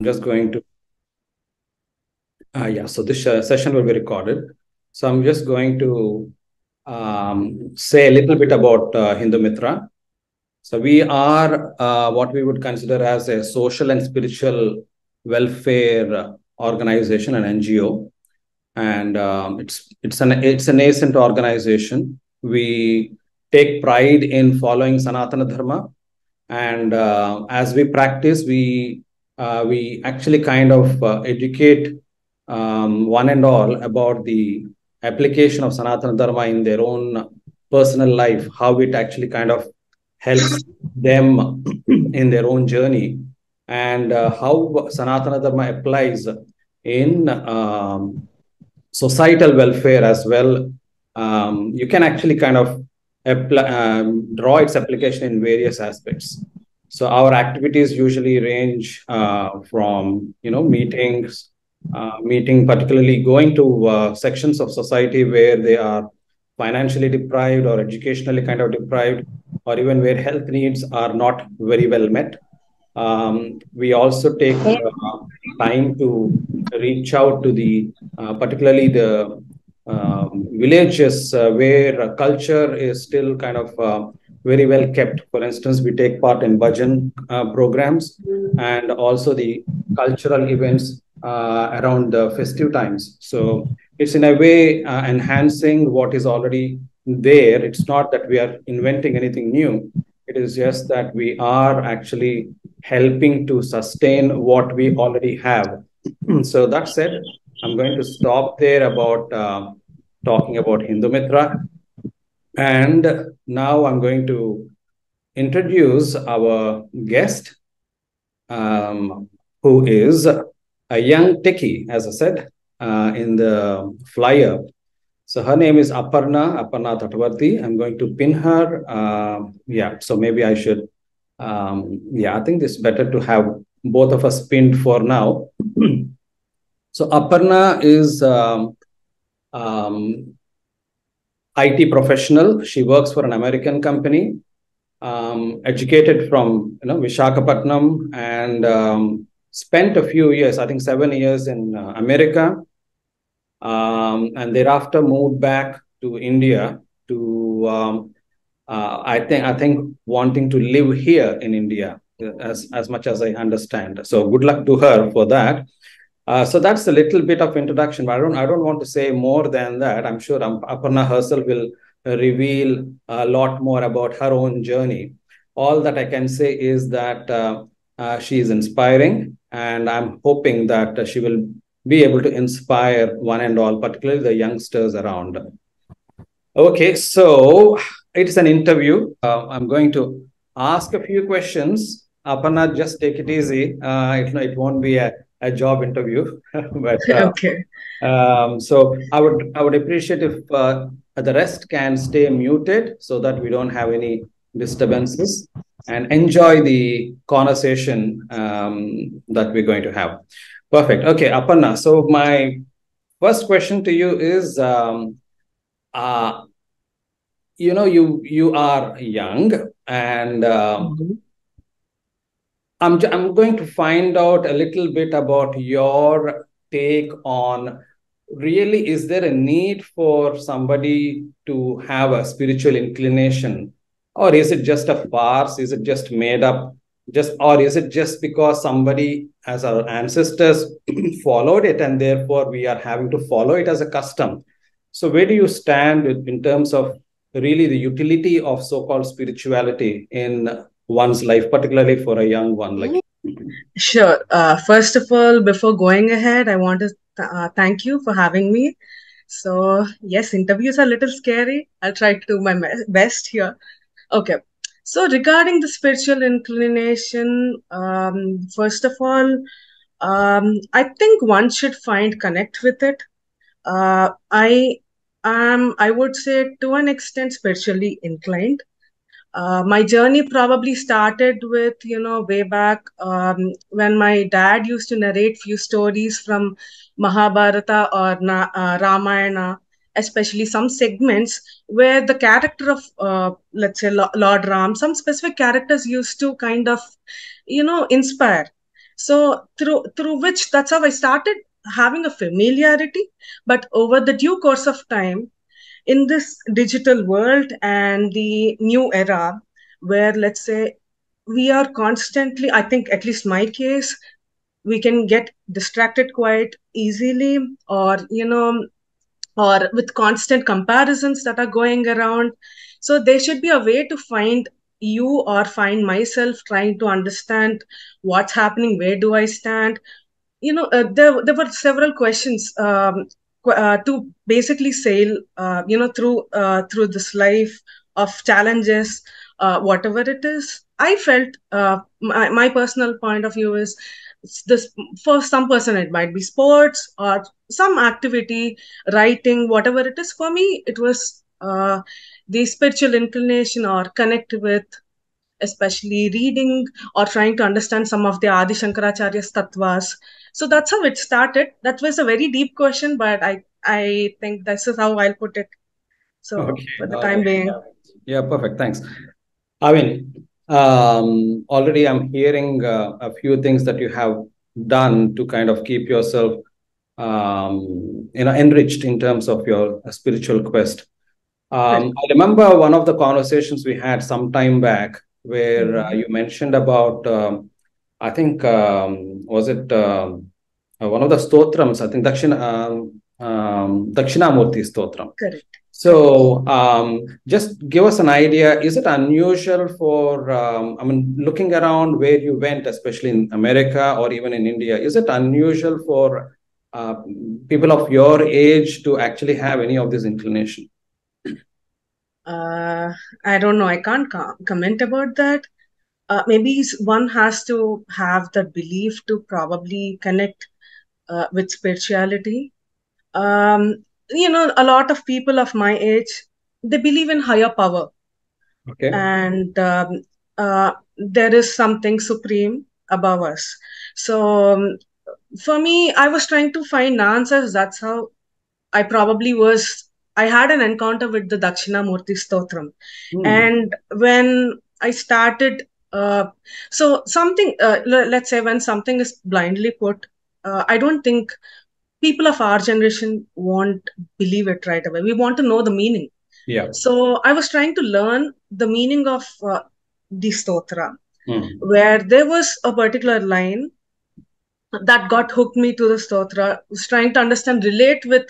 just going to, so this session will be recorded. So I'm just going to say a little bit about Hindu Mitra. So we are what we would consider as a social and spiritual welfare organization, an NGO, and it's a nascent organization. We take pride in following Sanatana Dharma, and as we practice, we actually kind of educate one and all about the application of Sanatana Dharma in their own personal life, how it actually kind of helps them in their own journey, and how Sanatana Dharma applies in societal welfare as well. You can actually kind of draw its application in various aspects. So our activities usually range from meeting, particularly going to sections of society where they are financially deprived or educationally kind of deprived, or even where health needs are not very well met. We also take time to reach out to the particularly the villages where culture is still kind of very well kept. For instance, we take part in bhajan programs and also the cultural events around the festive times. So it's in a way enhancing what is already there. It's not that we are inventing anything new. It is just that we are actually helping to sustain what we already have. So that said, I'm going to stop there about talking about Hindu Mitra. And now I'm going to introduce our guest, who is a young techie, as I said, in the flyer. So her name is Aparna Tatavarti. I'm going to pin her. So maybe I should. I think it's better to have both of us pinned for now. So Aparna is IT professional. She works for an American company, educated from Vishakhapatnam, and spent a few years, I think 7 years in America, and thereafter moved back to India to I think wanting to live here in India as much as I understand. So good luck to her for that. So that's a little bit of introduction, but I don't want to say more than that. I'm sure Aparna herself will reveal a lot more about her own journey. All that I can say is that she is inspiring, and I'm hoping that she will be able to inspire one and all, particularly the youngsters around. Okay, so it's an interview. I'm going to ask a few questions. Aparna, just take it easy. It won't be a job interview, but Okay. so I would appreciate if the rest can stay muted so that we don't have any disturbances and enjoy the conversation that we're going to have. Perfect. Okay, Aparna. So my first question to you is, uh, you are young, and I'm going to find out a little bit about your take on, really, is there a need for somebody to have a spiritual inclination, or is it just a farce? Is it just made up? Or is it just because somebody, as our ancestors, followed it, and therefore we are having to follow it as a custom? So where do you stand in terms of really the utility of so-called spirituality in one's life, particularly for a young one like you? Sure. First of all, before going ahead, I want to thank you for having me. So, yes, interviews are a little scary. I'll try to do my best here. Okay. So, regarding the spiritual inclination, first of all, I think one should find connect with it. I would say, to an extent, spiritually inclined. My journey probably started with, way back when my dad used to narrate few stories from Mahabharata or Ramayana, especially some segments where the character of, let's say, Lord Ram, some specific characters used to kind of, inspire. So through which, that's how I started having a familiarity. But over the due course of time, in this digital world and the new era, where let's say we are constantly, I think at least my case, we can get distracted quite easily, or or with constant comparisons that are going around. So there should be a way to find you, or find myself trying to understand what's happening, where do I stand. There were several questions, to basically sail, through this life of challenges, whatever it is. I felt, my personal point of view is, this, for some person it might be sports or some activity, writing, whatever it is. For me, it was the spiritual inclination, or connect with, especially reading or trying to understand some of the Adi Shankaracharya's tattvas. So that's how it started. That was a very deep question, but I think this is how I'll put it. So Okay. for the time being. Yeah, perfect. Thanks. I mean, already I'm hearing a few things that you have done to kind of keep yourself, enriched in terms of your spiritual quest. Right. I remember one of the conversations we had some time back where Mhm. you mentioned about, I think, was it one of the stotrams? I think Dakshinamurti stotram. Correct. Correct. So, just give us an idea. Is it unusual for, I mean, looking around where you went, especially in America or even in India, is it unusual for uh, people of your age to actually have any of this inclination? Uh, I don't know. I can't comment about that. Maybe one has to have the belief to probably connect with spirituality. A lot of people of my age, they believe in higher power, Okay. and there is something supreme above us. So for me, I was trying to find answers. That's how I probably was. I had an encounter with the Dakshinamurti Stotram, Hmm. and when I started, so something, let's say when something is blindly put, I don't think people of our generation won't believe it right away. We want to know the meaning. Yeah. So I was trying to learn the meaning of the stotra, Hmm. where there was a particular line that got hooked me to the stotra. I was trying to understand, relate with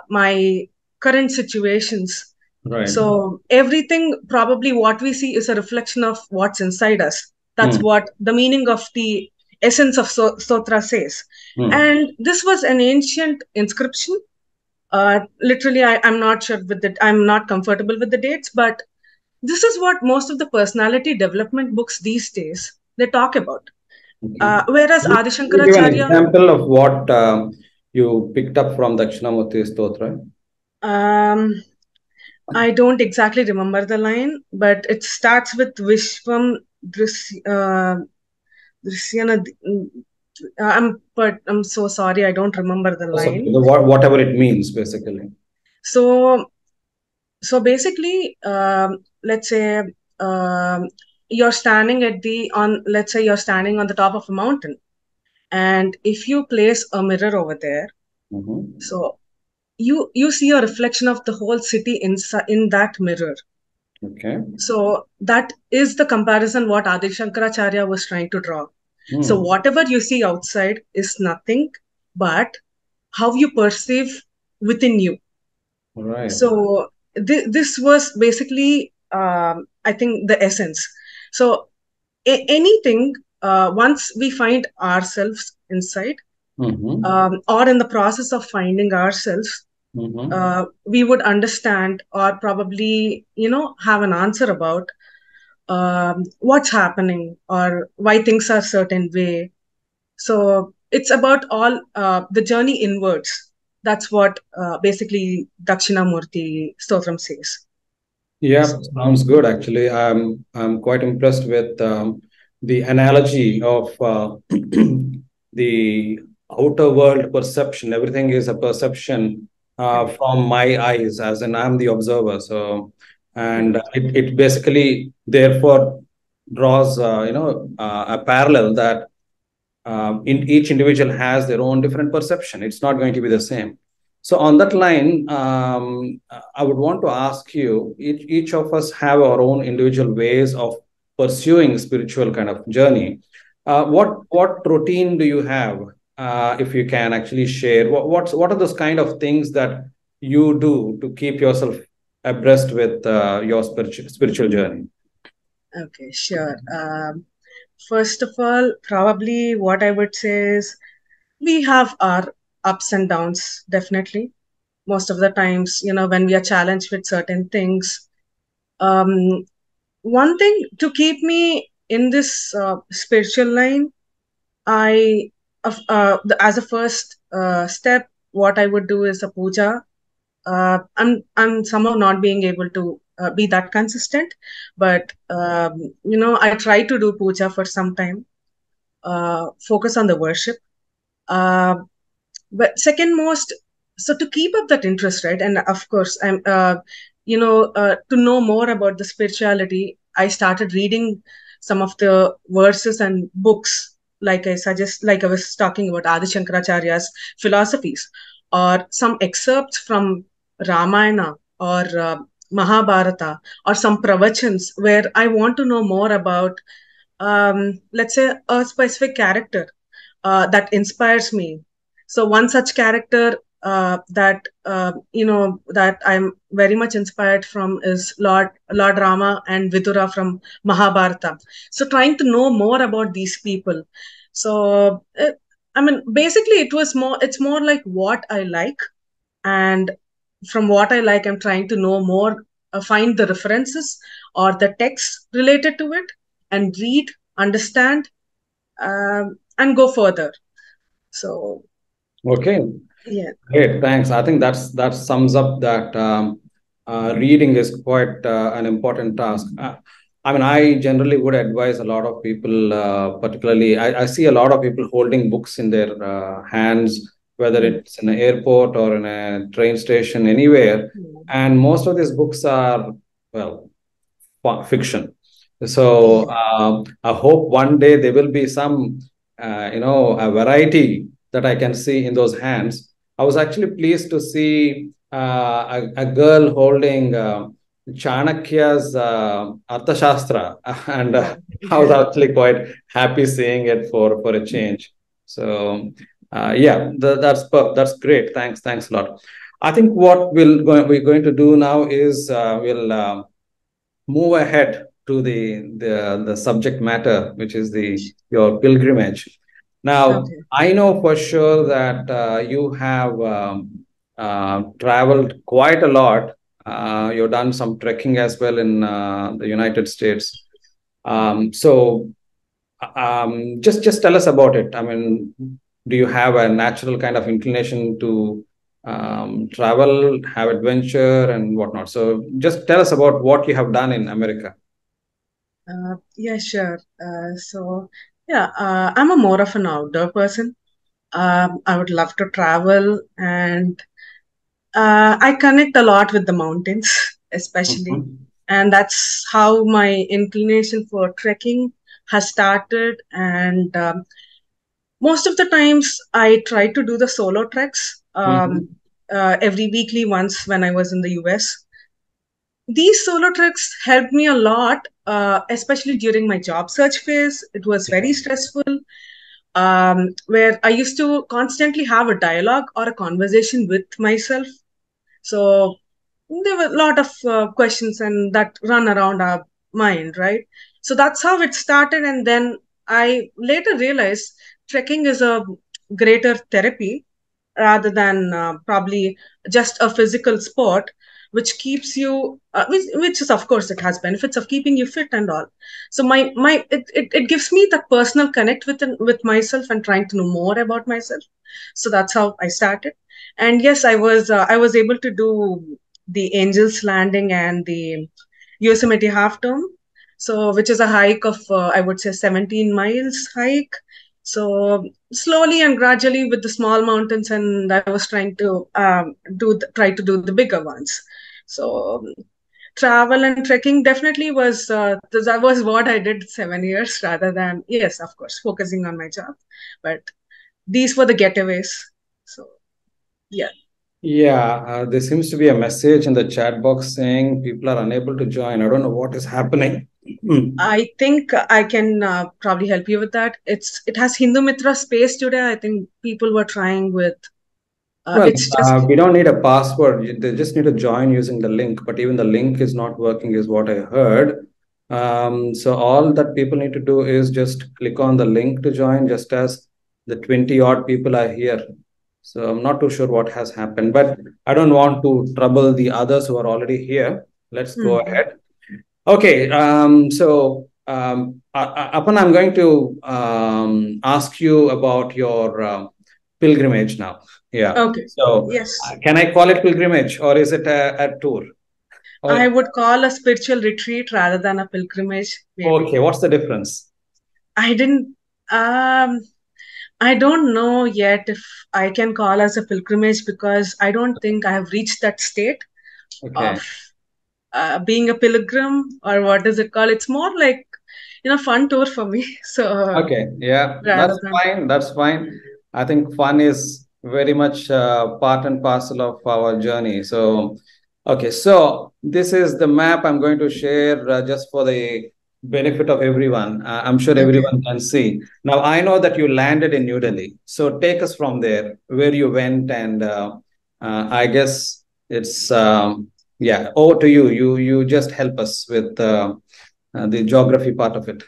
my current situations. Right. So everything, probably what we see is a reflection of what's inside us. That's Hmm. what the meaning of the essence of stotra says. Hmm. And this was an ancient inscription. Literally, I'm not sure with it. I'm not comfortable with the dates, but this is what most of the personality development books these days they talk about. Okay. Whereas Can Adi you give an Shankaracharya, example of what you picked up from Dakshinamurti Stotra? um, I don't exactly remember the line, but it starts with Vishwam Drishyana. I'm so sorry, I don't remember the That's okay. line. Whatever it means, basically. So basically, let's say, you're standing let's say you're standing on the top of a mountain, and if you place a mirror over there, Mhm. so you see a reflection of the whole city in that mirror. Okay. So that is the comparison what Adi Shankaracharya was trying to draw. So Hmm. whatever you see outside is nothing but how you perceive within you. Right. So this was basically, I think, the essence. So anything, once we find ourselves inside, Mm-hmm. or in the process of finding ourselves, Mm-hmm. we would understand, or probably have an answer about what's happening, or why things are certain way. So it's about all the journey inwards. That's what basically Dakshinamurti Stotram says. Yeah, So sounds good. Actually, I'm quite impressed with the analogy of the outer world perception. Everything is a perception correct. from my eyes, as in I'm the observer. So, and Correct. it basically therefore draws a parallel that in each individual has their own different perception. It's not going to be the same. So on that line, I would want to ask you, each of us have our own individual ways of pursuing spiritual kind of journey. What routine do you have? If you can actually share, what are those kind of things that you do to keep yourself abreast with your spiritual journey? Okay, sure. First of all, probably what I would say is we have our ups and downs, definitely. Most of the times, when we are challenged with certain things. Um, One thing to keep me in this spiritual line, as a first step, what I would do is a puja. I'm somehow not being able to be that consistent, but I try to do puja for some time. Focus on the worship. Uh, but second most, so to keep up that interest, right? And of course, to know more about the spirituality, I started reading some of the verses and books, like I was talking about Adi Shankaracharya's philosophies, or some excerpts from Ramayana or Mahabharata, or some pravachans where I want to know more about, let's say, a specific character that inspires me. So one such character that I'm very much inspired from is Lord Rama and Vidura from Mahabharata. So trying to know more about these people. So I mean, basically, it's more like what I like, and from what I like, I'm trying to know more, find the references or the texts related to it, and read, understand, and go further. So Okay. yeah. Great, thanks. I think that sums up that reading is quite an important task. I mean, I generally would advise a lot of people, particularly, I see a lot of people holding books in their hands, whether Mm, it's in an airport or in a train station, anywhere. mm, And most of these books are, well, fiction. So yeah. I hope one day there will be some, a variety that I can see in those hands. I was actually pleased to see a girl holding Chanakya's Arthashastra, and Oh, I was actually quite happy seeing it for a change. So yeah, that's great. Thanks a lot. I think what we're going to do now is we'll move ahead to the subject matter, which is the your pilgrimage. Now, okay. I know for sure that you have traveled quite a lot. You've done some trekking as well in the United States. So, just tell us about it. I mean, do you have a natural kind of inclination to travel, have adventure, and whatnot? So, just tell us about what you have done in America. Yeah, sure. Yeah, I'm a more of an outdoor person. I would love to travel, and I connect a lot with the mountains, especially. Mhm. And that's how my inclination for trekking has started. And most of the times, I try to do the solo treks Mhm. every weekly once when I was in the US. These solo treks helped me a lot, especially during my job search phase. It was very stressful, where I used to constantly have a dialogue or a conversation with myself. So there were a lot of questions and that run around our mind, right? So that's how it started. And then I later realized trekking is a greater therapy rather than probably just a physical sport, which keeps you which is, of course, it has benefits of keeping you fit and all. So it gives me that personal connect with myself and trying to know more about myself. So that's how I started. And yes, I was able to do the Angels Landing and the Yosemite Half Dome, so which is a hike of I would say 17 miles hike. So slowly and gradually with the small mountains, and I was trying to try to do the bigger ones. So travel and trekking definitely was that was what I did 7 years rather than, yes, of course, focusing on my job. But these were the getaways. So yeah. Yeah, there seems to be a message in the chat box saying people are unable to join. I don't know what is happening. I think I can probably help you with that. It has Hindu Mitra space today. I think people were trying with Well, it's just we don't need a password. They just need to join using the link, but even the link is not working, is what I heard. So all that people need to do is just click on the link to join, just as the 20 odd people are here. So I'm not too sure what has happened, but I don't want to trouble the others who are already here. Let's go Mhm. ahead. Okay, Apan, I'm going to ask you about your pilgrimage now. Yeah. Okay. So, Yes. can I call it pilgrimage or is it a tour? I Or, would call a spiritual retreat rather than a pilgrimage, maybe. okay, what's the difference? I didn't um I don't know yet if I can call as a pilgrimage because I don't think I have reached that state Okay. of being a pilgrim, or what is it called? It's more like, fun tour for me. So Okay, yeah, rather that's than, fine. That's fine. I think fun is very much part and parcel of our journey. So, okay, so this is the map I'm going to share just for the benefit of everyone. I'm sure okay. everyone can see. Now, I know that you landed in New Delhi. So, take us from there, where you went, and I guess it's yeah, over to you. You just help us with the geography part of it.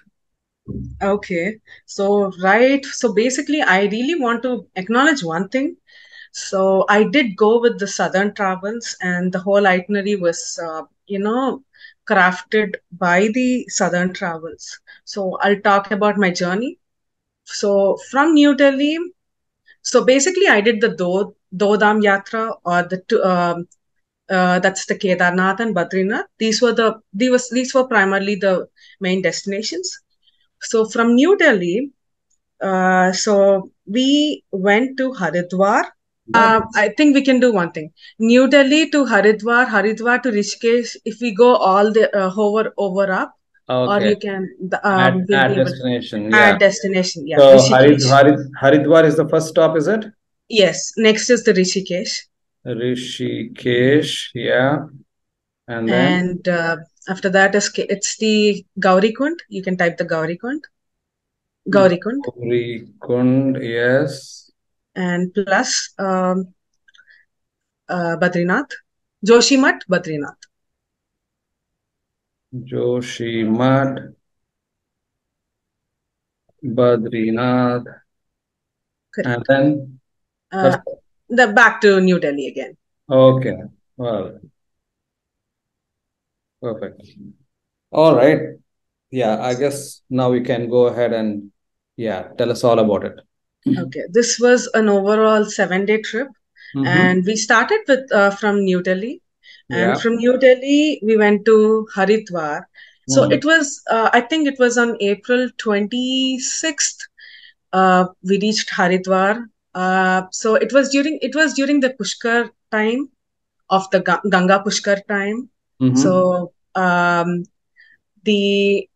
Okay. So, right. So basically, I really want to acknowledge one thing. So I did go with the Southern Travels, and the whole itinerary was, crafted by the Southern Travels. So I'll talk about my journey. So from New Delhi, so basically I did the Dodam Yatra, or that's the Kedarnath and Badrinath. These were primarily the main destinations. So from New Delhi, so we went to Haridwar. I think we can do one thing. New Delhi to Haridwar, Haridwar to Rishikesh. If we go all the hover over up, or Okay. you can, will At be able to destination, yeah. add destination. Yeah, So Rishikesh. Haridwar is the first stop, is it? Yes, next is the Rishikesh, Rishikesh, yeah. And then and after that is it's the Gaurikund. You can type the Gaurikund, Gaurikund, Gauri Kund, yes. and plus Badrinath, Joshimath, Badrinath. Joshimath, Badrinath, and Correct. then that's Uh, the back to New Delhi again. okay. Well, perfect. All right. Yeah, I guess now we can go ahead and yeah, tell us all about it. Okay, this was an overall 7-day trip, Mm-hmm. and we started with from New Delhi, and Yeah. from New Delhi we went to Haridwar. So Mm. it was, I think it was on April 26th. We reached Haridwar. So it was during the Pushkar time of the Ganga Pushkar time. Mm-hmm. So the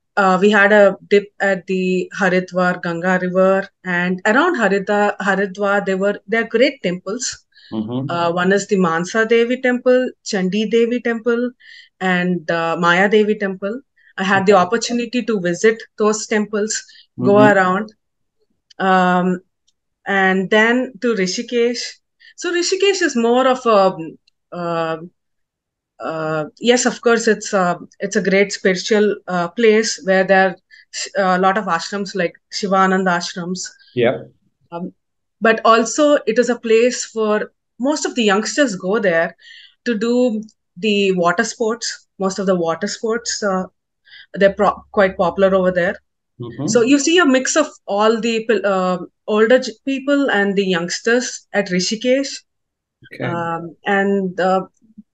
we had a dip at the Haridwar Ganga River, and around Haridwar there are great temples. Mm-hmm. One is the Mansa Devi temple, Chandi Devi temple, and Maya Devi temple. I had the opportunity to visit those temples, go Mm-hmm. around, um, and then to Rishikesh. So Rishikesh is more of a uh, yes, of course, it's a great spiritual place where there are a lot of ashrams like Shivananda ashrams. Yeah. Um, but also, it is a place for most of the youngsters go there to do the water sports. Most of the water sports, they're quite popular over there. So Mm-hmm. you see a mix of all the older people and the youngsters at Rishikesh, Okay. and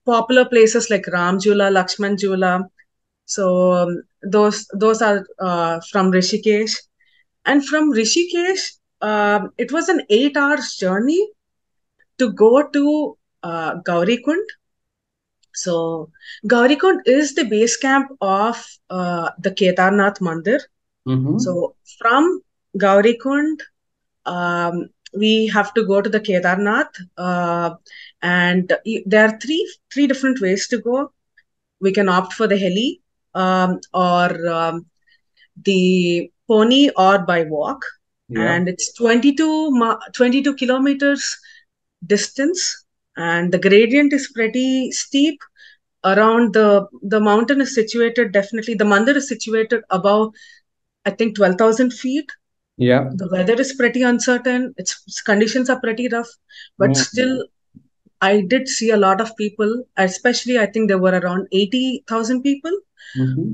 popular places like Ram Jula, Lakshman Jula. So those are from Rishikesh, and from Rishikesh, it was an 8 hours journey to go to Gaurikund. So Gaurikund is the base camp of the Kedarnath Mandir. Mm-hmm. So from Gaurikund, we have to go to the Kedarnath, and there are three different ways to go. We can opt for the heli, or the pony, or by walk, Yeah. and it's 22 kilometers distance, and the gradient is pretty steep. Around the mountain is situated, definitely the mandir is situated above, I think, 12,000 feet. Yeah. The weather is pretty uncertain. Its conditions are pretty rough, but Mm-hmm. still, I did see a lot of people, especially I think there were around 80,000 people. Mm-hmm.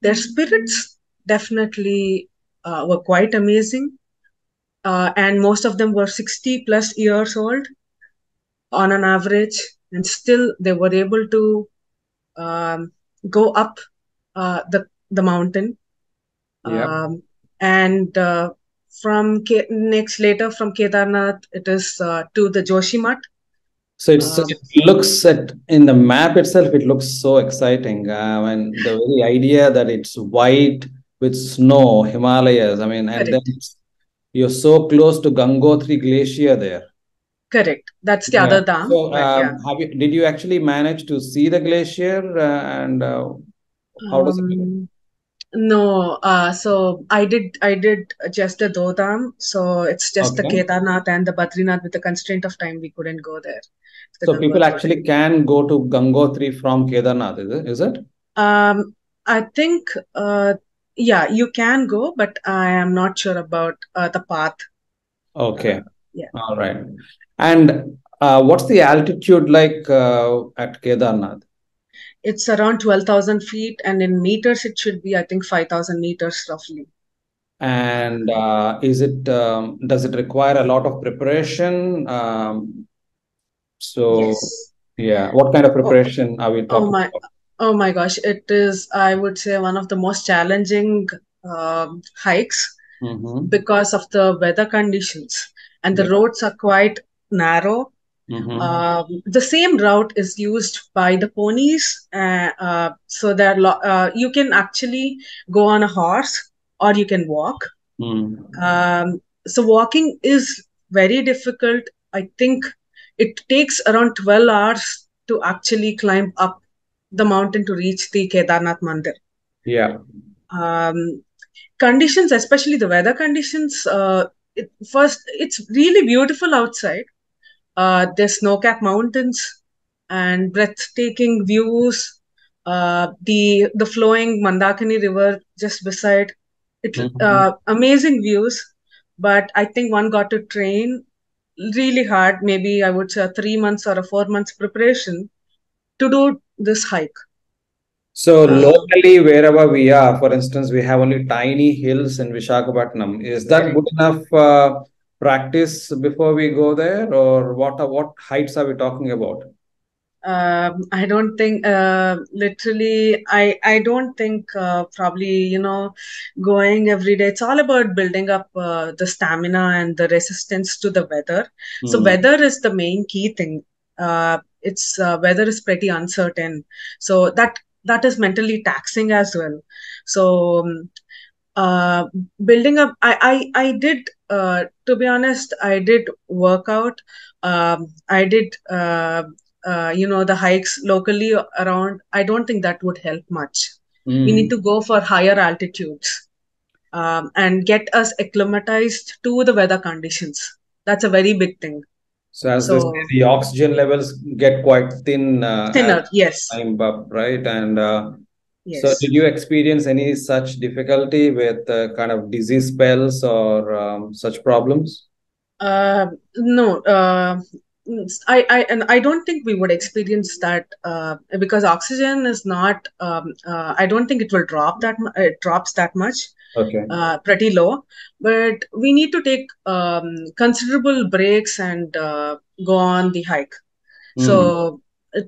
Their spirits definitely were quite amazing. And most of them were 60 plus years old on an average, and still they were able to um, go up the mountain. Yeah. And next later from Kedarnath, it is to the Joshimat. So Um, it looks at in the map itself, it looks so exciting. And the very idea that it's white with snow, Himalayas. I mean, and then Correct, you're so close to Gangotri Glacier there. correct. That's the Yeah. other dam, So, but yeah. did you actually manage to see the glacier? And how does it look? Um, no, so I did just the Dodam. So it's just the Okay. Kedarnath and the Badrinath. With the constraint of time, we couldn't go there, the So people Gangotri. actually can go to Gangotri from Kedarnath, is it? Is it? Um, I think, yeah, you can go, but I am not sure about the path. Okay. Yeah, All right. And what's the altitude like at Kedarnath? it's around 12,000 feet, and in meters, it should be, I think, 5,000 meters roughly. And is it does it require a lot of preparation? So Yes. yeah, what kind of Oh, preparation are we oh talking my, about? oh my gosh! It is, I would say, one of the most challenging hikes Mm-hmm. because of the weather conditions, and the Yeah. roads are quite narrow. Mm-hmm. The same route is used by the ponies, so you can actually go on a horse or you can walk. Mm. So walking is very difficult. I think it takes around 12 hours to actually climb up the mountain to reach the Kedarnath Mandir. Yeah. Um, Conditions, especially the weather conditions, first, it's really beautiful outside. There's snow-capped mountains and breathtaking views. The flowing Mandakini River just beside it. Mm-hmm. Amazing views, but I think one got to train really hard. Maybe I would say a 3 months or a 4 months preparation to do this hike. So Uh, locally, wherever we are, for instance, we have only tiny hills in Visakhapatnam. Is that Correct. good enough practice before we go there, or what heights are we talking about? I don't think, literally, I don't think, probably, going every day. It's all about building up the stamina and the resistance to the weather. So Hmm. weather is the main key thing. It's Weather is pretty uncertain. So that is mentally taxing as well. So uh, building up, I did, to be honest, I did work out. I did, the hikes locally around. I don't think that would help much. We need Mm. to go for higher altitudes, and get us acclimatized to the weather conditions. That's a very big thing. So as they say, So the oxygen levels get quite thin as thinner, yes, time up, right? And so yes. did you experience any such difficulty with kind of disease spells or such problems? No, I don't think we would experience that, because oxygen is not. I don't think it will drop it drops that much. Okay. Pretty low, but we need to take considerable breaks and go on the hike. Mm. So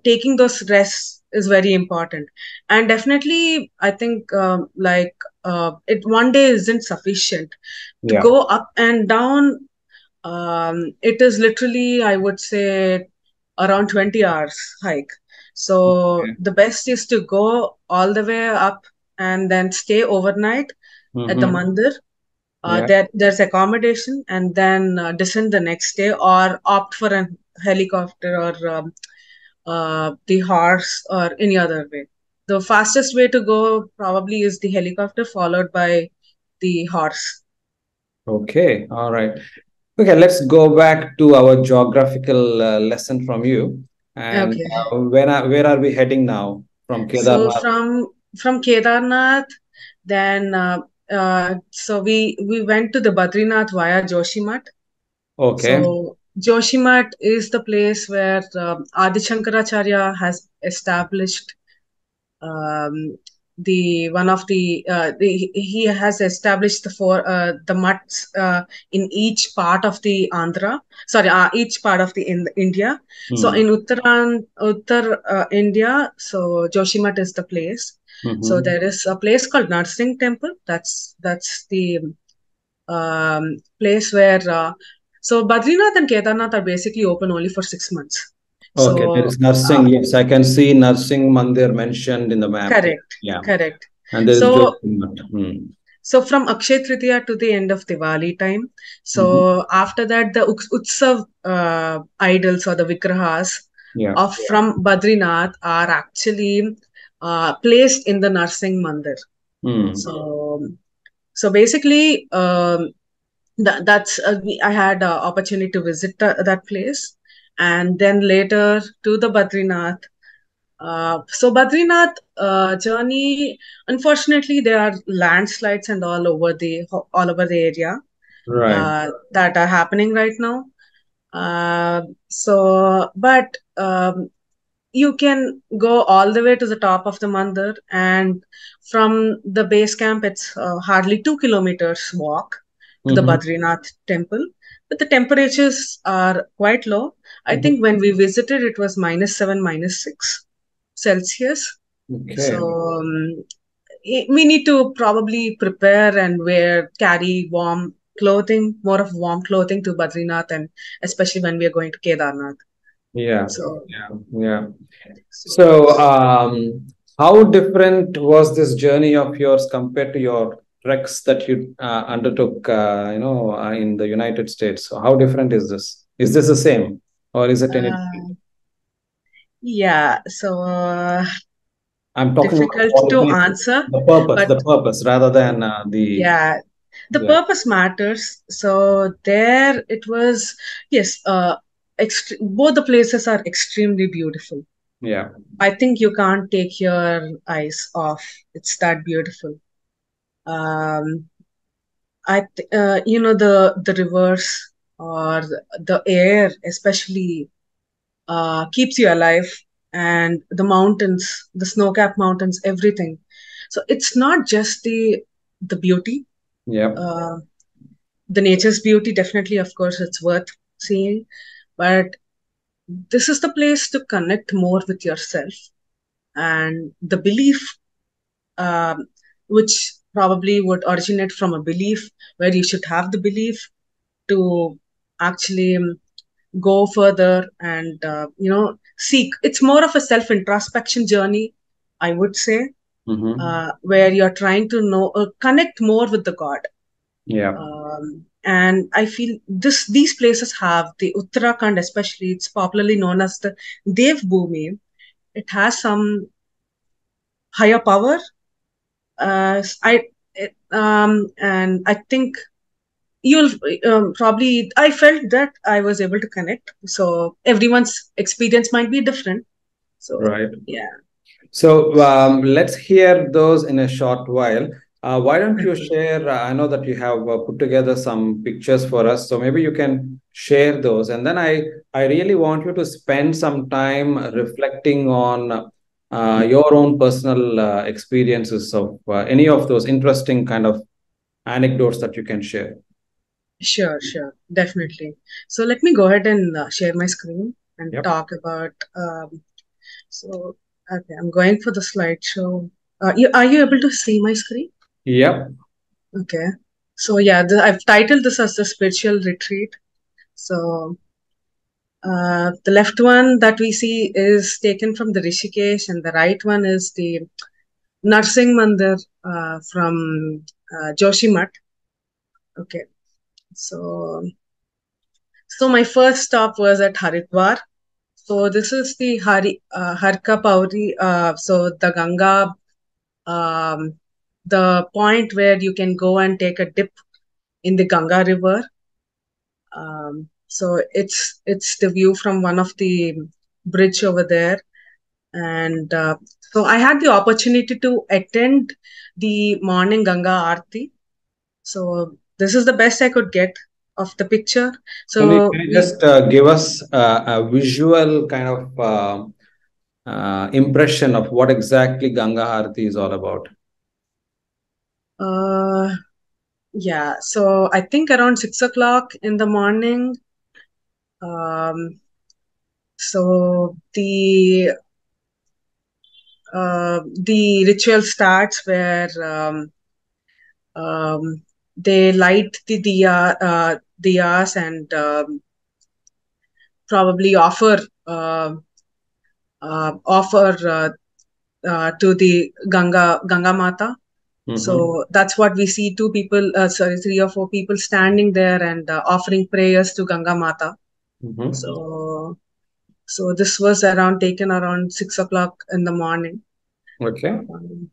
taking those rests is very important, and definitely I think, it one day isn't sufficient to Yeah. go up and down. It is literally, I would say, around 20 hours hike. So Okay. the best is to go all the way up and then stay overnight at the Mm-hmm. mandir. Yeah. There's accommodation, and then descend the next day, or opt for a helicopter or the horse or any other way. The fastest way to go probably is the helicopter, followed by the horse. Okay. All right. Okay, let's go back to our geographical lesson from you. And Okay. where are we heading now from So Kedarnath? from Kedarnath, then we went to the Badrinath via Joshimath. Okay. So Joshimath is the place where Adi Shankaracharya has established um, the one of the he has established the mutts in each part of the Andhra, sorry, each part of the in India. So Hmm. in Uttar India, so Joshimath is the place. So Mm-hmm. there is a place called Narsingh Temple. That's the place where so Badrinath and Kedarnath are basically open only for 6 months. Okay, there So is Nursing. Yes, I can see Nursing Mandir mentioned in the map. correct, Yeah. correct. And there is So Jyotirmath. Hmm. so from Akshay Tritiya to the end of Diwali time. Mm-hmm. So after that, the Utsav idols or the Vikrahas Yeah. of from Badrinath are actually placed in the Narsingh Mandir. Hmm. So so basically, I had opportunity to visit that place, and then later to the Badrinath. So Badrinath journey, unfortunately, there are landslides and all over the area Right. that are happening right now. But you can go all the way to the top of the mandir, and from the base camp, it's hardly 2 kilometers walk to the Mm-hmm. Badrinath temple. But the temperatures are quite low. I Mm-hmm. think when we visited, it was -7, -6 Celsius. So Okay. we need to probably prepare and carry warm clothing, more of warm clothing to Badrinath, and especially when we are going to Kedarnath. Yeah. So, Yeah. Yeah. so So, how different was this journey of yours compared to your treks that you undertook, in the United States? So how different is this? Is this the same, or is it any different? uh, yeah, so I'm talking about difficult to qualitative, answer, but the purpose rather than the yeah, the yeah, purpose matters. So there it was, yes, both the places are extremely beautiful. yeah. I think you can't take your eyes off. It's that beautiful. Um, the rivers or the air, especially, keeps you alive, and the mountains, the snow-capped mountains, everything. So it's not just the beauty, Yeah. uh, the nature's beauty. Definitely, of course, it's worth seeing, but this is the place to connect more with yourself and the belief, um, which probably would originate from a belief where you should have the belief to actually go further and seek. It's more of a self introspection journey, I would say, Mm-hmm. where you're trying to know connect more with the god. Yeah. And I feel these places have the Uttarakhand, especially, it's popularly known as the Dev Bhumi. It has some higher power. And I think you'll probably, I felt that I was able to connect. So everyone's experience might be different. So Right. yeah. So let's hear those in a short while. Why don't you Okay. share? I know that you have put together some pictures for us, so maybe you can share those. And then I really want you to spend some time reflecting on your own personal experiences of any of those interesting kind of anecdotes that you can share. Sure, sure, definitely. So let me go ahead and share my screen and Yep. talk about. So okay, I'm going for the slideshow. Are you able to see my screen? Yep. Okay. So yeah, I've titled this as the spiritual retreat. So The left one that we see is taken from the Rishikesh, and the right one is the Narsing Mandir from Joshimath. Okay, so my first stop was at Haridwar. So this is the Harka Pauri. So the Ganga, um, the point where you can go and take a dip in the Ganga River. So it's the view from one of the bridge over there, and so I had the opportunity to attend the morning Ganga Aarti. So this is the best I could get of the picture. So Can you we, just give us a visual kind of impression of what exactly Ganga Aarti is all about? uh, yeah. So I think around 6 o'clock in the morning. Um, so the ritual starts where um, they light the diyas and probably offer to the Ganga Mata. Mm-hmm. So that's what we see, two people, sorry, three or four people standing there and offering prayers to Ganga Mata. Mm-hmm. So this was taken around 6 o'clock in the morning. Okay. Um,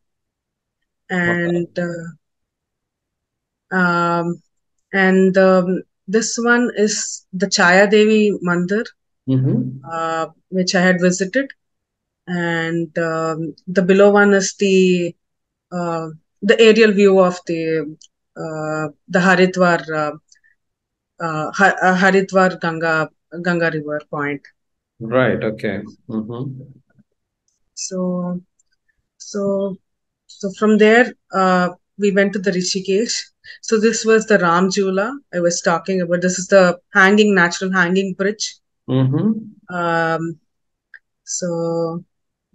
Okay. and um, this one is the Chaya Devi Mandir, Mm-hmm. which I had visited, and the below one is uh, the aerial view of the Haridwar Haridwar Ganga River point. Right. Okay. Mm-hmm. So so from there we went to the Rishikesh. So this was the Ram Jula I was talking about. This is the natural hanging bridge. Mm-hmm. Um, so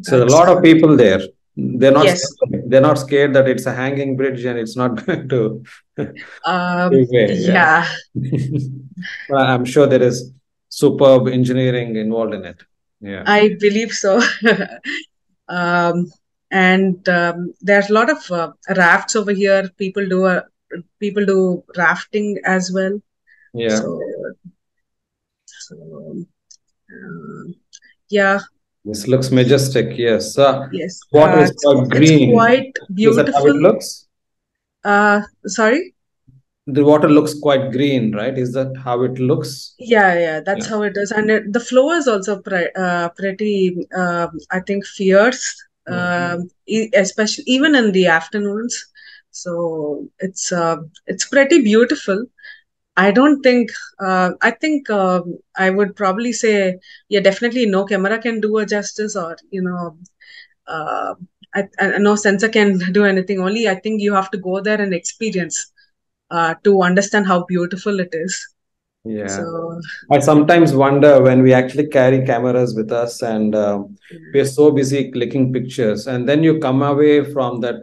So a that's lot of what. people there. They're not Yes. scared. They're not scared that it's a hanging bridge and it's not going to give way. Yeah. Yeah, Well, I'm sure there is superb engineering involved in it. Yeah. I believe so. um, and there's a lot of rafts over here. People do rafting as well. Yeah. So, so um, yeah, This looks majestic. Yes. yes, Water is quite it's green. quite Is that how it beautiful. looks? Sorry. The water looks quite green, right? Is that how it looks? Yeah, that's Yeah. how it is, and the flow is also pretty, I think, fierce, Mhm. especially even in the afternoons. So it's pretty beautiful. I don't think. I think I would probably say, yeah, definitely no camera can do a justice, or uh, no sensor can do anything. Only I think you have to go there and experience to understand how beautiful it is. Yeah. So. I sometimes wonder when we actually carry cameras with us and we are so busy clicking pictures, and then you come away from that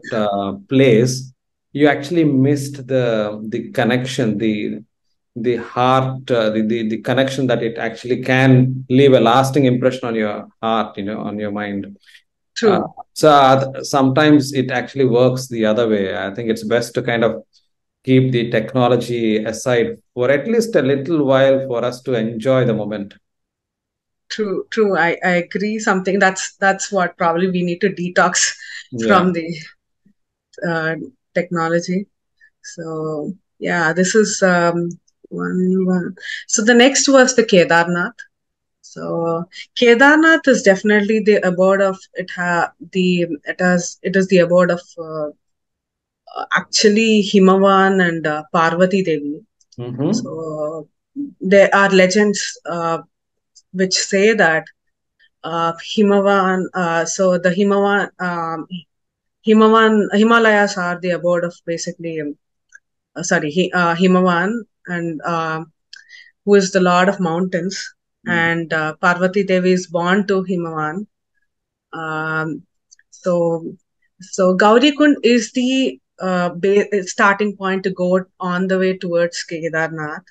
place, you actually missed the connection, the heart, the connection that it actually can leave a lasting impression on your heart, on your mind. Uh, True, so sometimes it actually works the other way. I think it's best to kind of keep the technology aside for at least a little while for us to enjoy the moment. true. I agree. Something that's what probably we need to detox Yeah. from the uh, technology. So yeah, this is one. So the next was the Kedarnath. So Kedarnath is definitely the abode of it. It is the abode of actually Himavan and Parvati Devi. Mm-hmm. So there are legends which say that the Himalayas are the abode of basically, Himavan, and who is the lord of mountains, and Parvati Devi is born to Himavan. Um, so, Gauri Kund is the starting point to go on the way towards Kedarnath.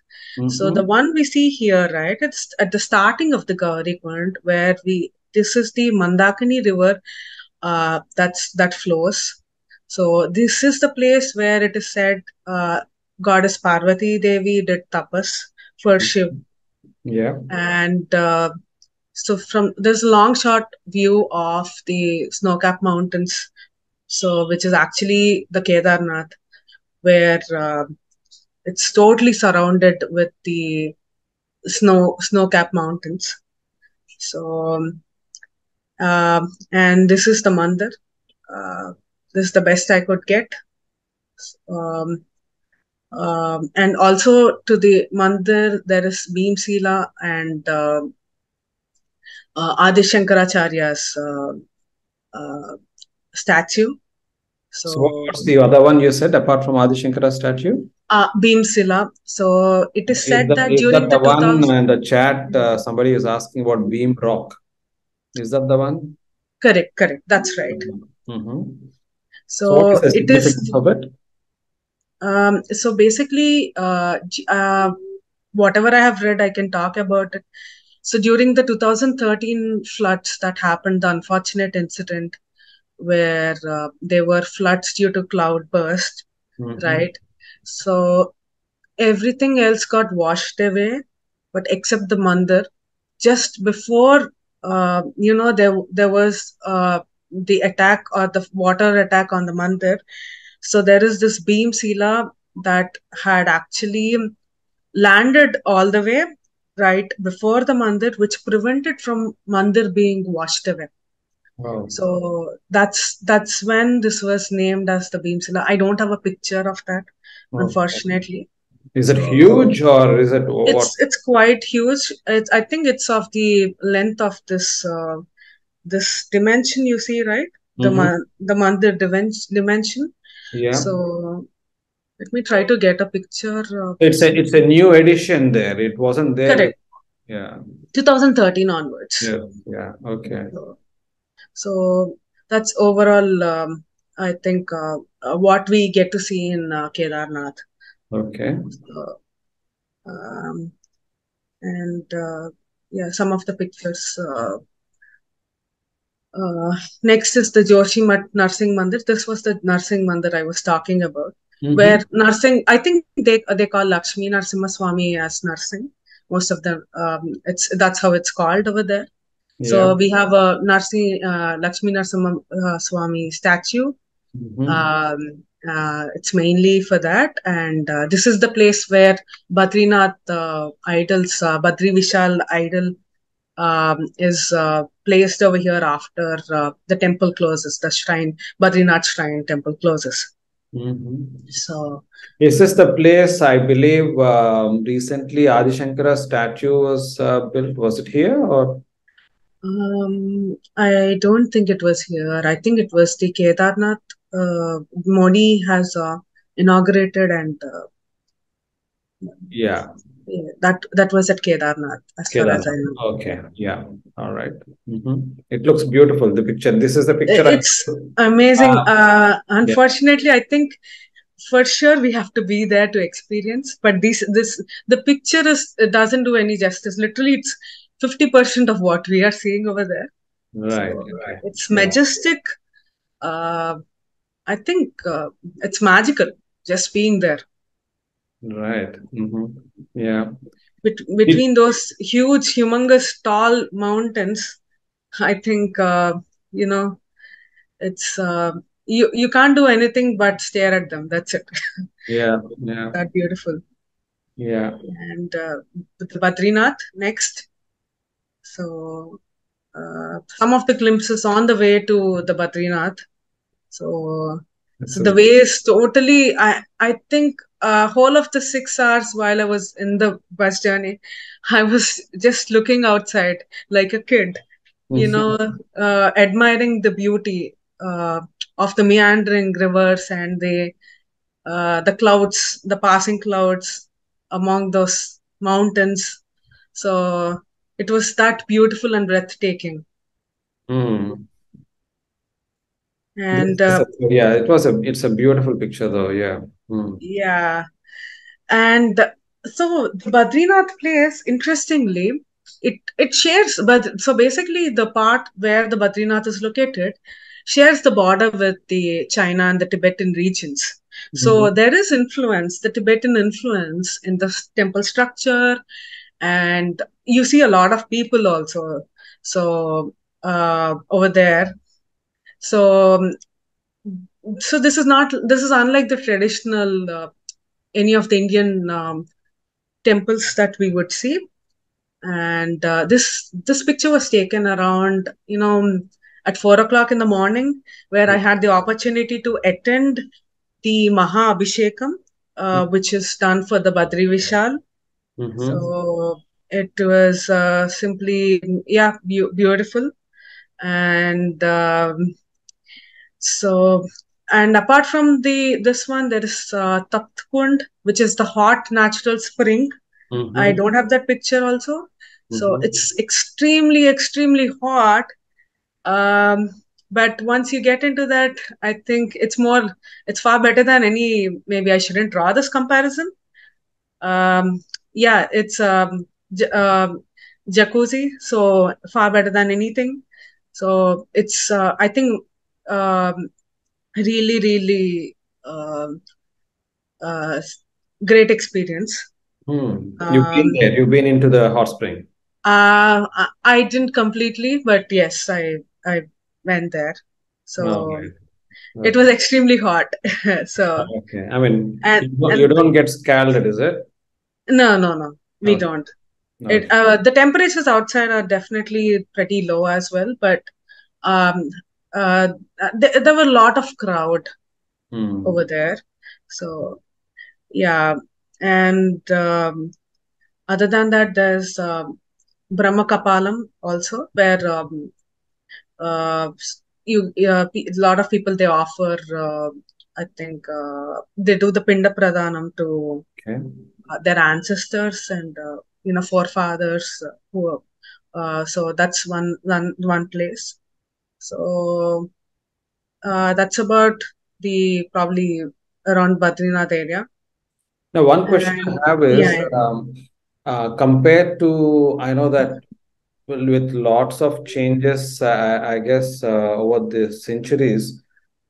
So the Mm-hmm. one we see here, right? It's at the starting of the Gauri Kund, where this is the Mandakini River that flows. So this is the place where it is said goddess Parvati Devi did tapas for Shiv, Yeah. and so from there's a long shot view of the snow-capped mountains, so which is actually the Kedarnath, where it's totally surrounded with the snow-capped mountains. So and this is the mandir. This is the best I could get. Um, and also to the mandir there is Beam Sila and Adi Shankaracharya's statue. So So what's the other one you said apart from Adi Shankara statue? Beam Sila. So it is Is said that that during the the one 2000. in the chat? Somebody is asking about Beam Rock. Is that the one? Correct. That's right. Mm-hmm. So what is So the it is. significance of it? So basically, whatever I have read, I can talk about it. So during the 2013 floods that happened, the unfortunate incident where there were floods due to cloud burst, Mm-hmm. right? So everything else got washed away, but except the mandir. Just before, there was the attack or the water attack on the mandir. So there is this beam sila that had actually landed all the way right before the mandir, which prevented from mandir being washed away. Oh. So that's when this was named as the beam sila. I don't have a picture of that, Okay. unfortunately. Is it So huge or is it what? it's quite huge. I think it's of the length of this dimension you see, right? Mm-hmm. The mandir dimension. Yeah. So let me try to get a picture of It's this. a new edition there. It wasn't there before. Correct. Yeah. 2013 onwards. Yeah. Yeah. Okay. So that's overall, I think, what we get to see in Kedarnath. Okay. So, um, and yeah, some of the pictures. Next is the Joshi Mat Nursing Mandir. This was the Nursing Mandir I was talking about, Mm-hmm. where nursing, I think they call Lakshmi Narasimha Swami as nursing. Most of them, that's how it's called over there. Yeah. So we have a Lakshmi Narasimha Swami statue. Mm-hmm. It's mainly for that, and this is the place where Badrinath idols, Badri Vishal idol is placed over here after the temple closes, the shrine, Badrinath shrine temple closes. Mm-hmm. So, Is this the place I believe recently Adi Shankara statue was built? Was it here or? I don't think it was here. I think it was the Kedarnath. Modi has inaugurated, and Yeah. yeah, that was at Kedarnath, as far as I Kedarnath. know. Okay. Yeah. All right. Mm-hmm. It looks beautiful. The picture. This is the picture I. It's amazing. Yeah. Unfortunately, I think for sure we have to be there to experience. But this the picture it doesn't do any justice. Literally, it's 50% of what we are seeing over there. Right. So Right. it's Yeah. majestic. Uh, I think it's magical just being there. Right. Mm-hmm. Yeah. It, Between those huge, humongous, tall mountains, I think you know it's you can't do anything but stare at them. That's it. yeah. Yeah. That beautiful. Yeah. And the Badrinath next. So some of the glimpses on the way to the Badrinath. So It's so a, the way is totally. I think whole of the 6 hours while I was in the bus journey, I was just looking outside like a kid, Mhm. admiring the beauty of the meandering rivers and the clouds, the passing clouds among those mountains. So it was that beautiful and breathtaking. Mm. And Yeah, it's a beautiful picture though. Yeah. Hmm. yeah, and so the Badrinath place, interestingly, it shares, but so basically the part where the Badrinath is located shares the border with the China and the Tibetan regions. So Mhm. there is influence, the Tibetan influence in the temple structure, and you see a lot of people also. So over there. So this is unlike the traditional any of the Indian temples that we would see. And this picture was taken around, at 4 o'clock in the morning, where I had the opportunity to attend the Maha Abhishekam, which is done for the Badri Vishal. Mhm. So it was simply, yeah, beautiful. And so, and apart from this one, there is Tapt Kund, which is the hot natural spring. I Mhm. don't have that picture also. So Mhm. it's extremely, extremely hot. Um, but once you get into that, I think it's far better than any, maybe I shouldn't draw this comparison. Um, yeah, it's jacuzzi, so far better than anything. So it's, I think, um, really, really um uh, great experience. Hmm. You've been Um, there. You've been into the hot spring. I didn't completely, but yes, I went there. So Okay. it was Okay. extremely hot. So Okay. I mean, you and don't get scalded, is it? no, no, no, we Okay. don't. It Okay. the temperatures outside are definitely pretty low as well, but um, there were a lot of crowd over Hmm. there. So yeah, and other than that, there's Brahma Kapalam also, where uh, a lot of people they offer. I think they do the Pinda Pradhanam to Okay. their ancestors and forefathers who. So that's one place. So that's about the probably around Badrinath area. Now, one question And I have yeah, is yeah. compared to, I know that well, with lots of changes, I guess, over the centuries,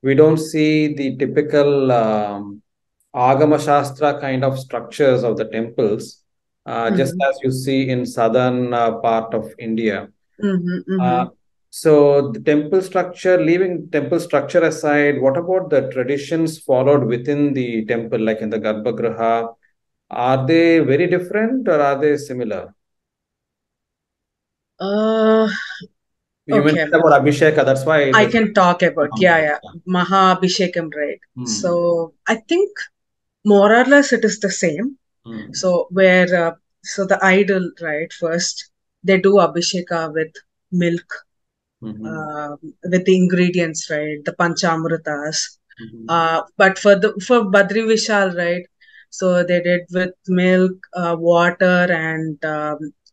we don't see the typical Agama Shastra kind of structures of the temples, just Mm-hmm, as you see in southern part of India. mm-hmm, mm-hmm. Uh, so the temple structure, leaving temple structure aside, what about the traditions followed within the temple, like in the Garbhagriha? Are they very different or are they similar? Uh, You okay. mentioned about Abhisheka, that's why I this. can talk about, yeah, yeah, Maha Abhishekam, right? Hmm. So I think more or less it is the same. Hmm. So so the idol, right? First they do Abhisheka with milk, Mhm. uh, with the ingredients, right? The Panchamritas. Mhm. But for Badri Vishal, right? So they did with milk, water, and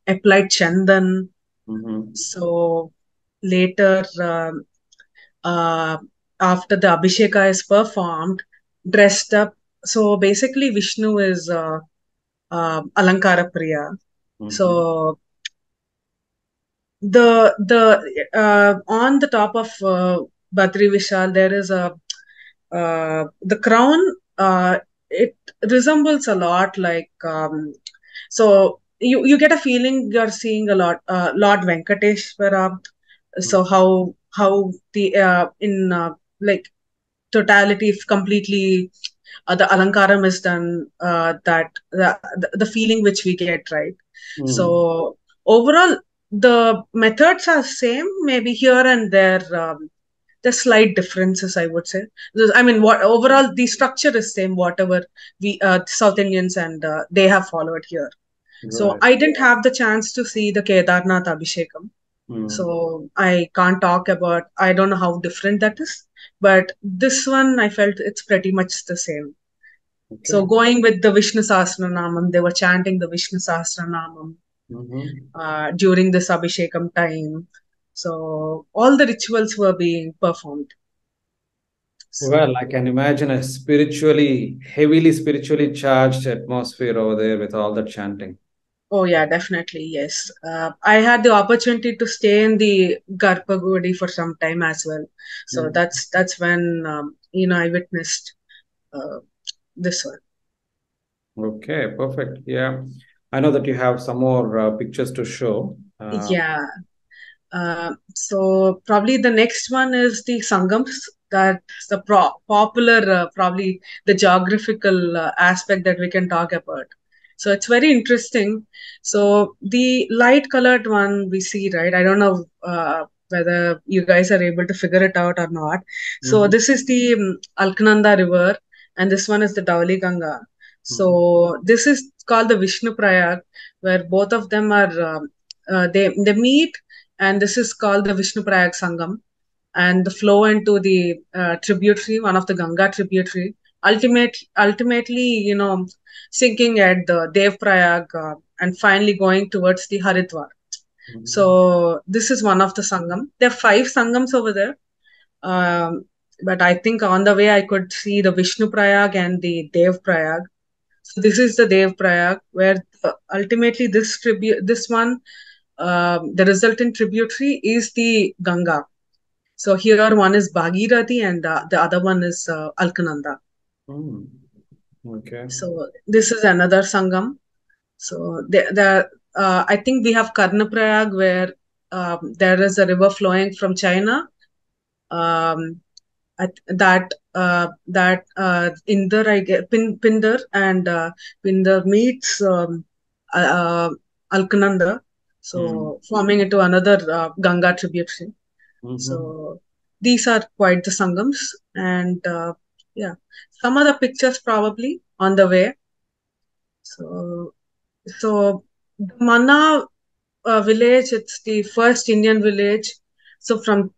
applied chandan. Mhm. So later, uh, after the Abhisheka is performed, dressed up. So basically, Vishnu is Alankara Priya. Mhm. So the on the top of Badri Vishal, there is a the crown. It resembles a lot like so you get a feeling you're seeing a lot Lord Venkateshwara. So how the in like totality if completely the alankaram is done that the feeling which we get, right? Mhm. So overall the methods are same, maybe here and there there's slight differences, I would say. I mean, what overall the structure is same, whatever we South Indians and they have followed here. So Right. I didn't have the chance to see the Kedarnath Abhishekam, Mm. so I can't talk about, I don't know how different that is, but this one I felt it's pretty much the same. So Okay. going with the Vishnu Sahasranamam, they were chanting the Vishnu Sahasranamam Mhm. during this Abhishekam time. So all the rituals were being performed. Well, I can imagine a heavily spiritually charged atmosphere over there with all the chanting. Oh yeah, definitely. Yes. I had the opportunity to stay in the Garpagodi for some time as well. So Mhm. that's when I witnessed uh, this one. Okay, perfect. Yeah. I know that you have some more pictures to show. Yeah. So probably the next one is the Sangams. That's the popular, probably the geographical aspect that we can talk about. So it's very interesting. So the light colored one we see, right? I don't know whether you guys are able to figure it out or not. So Mhm, this is the Alkananda River, and this one is the Dhauli Ganga. mhm, So this is called the Vishnu Prayag, where both of them are they meet, and this is called the Vishnu Prayag Sangam, and the flow into the tributary, one of the Ganga tributary, ultimately, sinking at the Dev Prayag, and finally going towards the Haridwar. mhm, So this is one of the Sangam. There are five Sangams over there. Um, but I think on the way I could see the Vishnu Prayag and the Dev Prayag. So this is the Dev Prayag, where ultimately this one, the resultant tributary is the Ganga. So here one is Bhagirathi, and the other one is Alkananda. mhm. Okay. So this is another Sangam. So I think we have Karnaprayag, where there is a river flowing from China. Um, Inder, I get Pinder, and Pinder meets uh, uh, Alkananda, Mm, so forming into another Ganga tributary. mhm. So these are quite the sangams, and yeah, some other pictures probably on the way. So the Manna village, it's the first Indian village. So from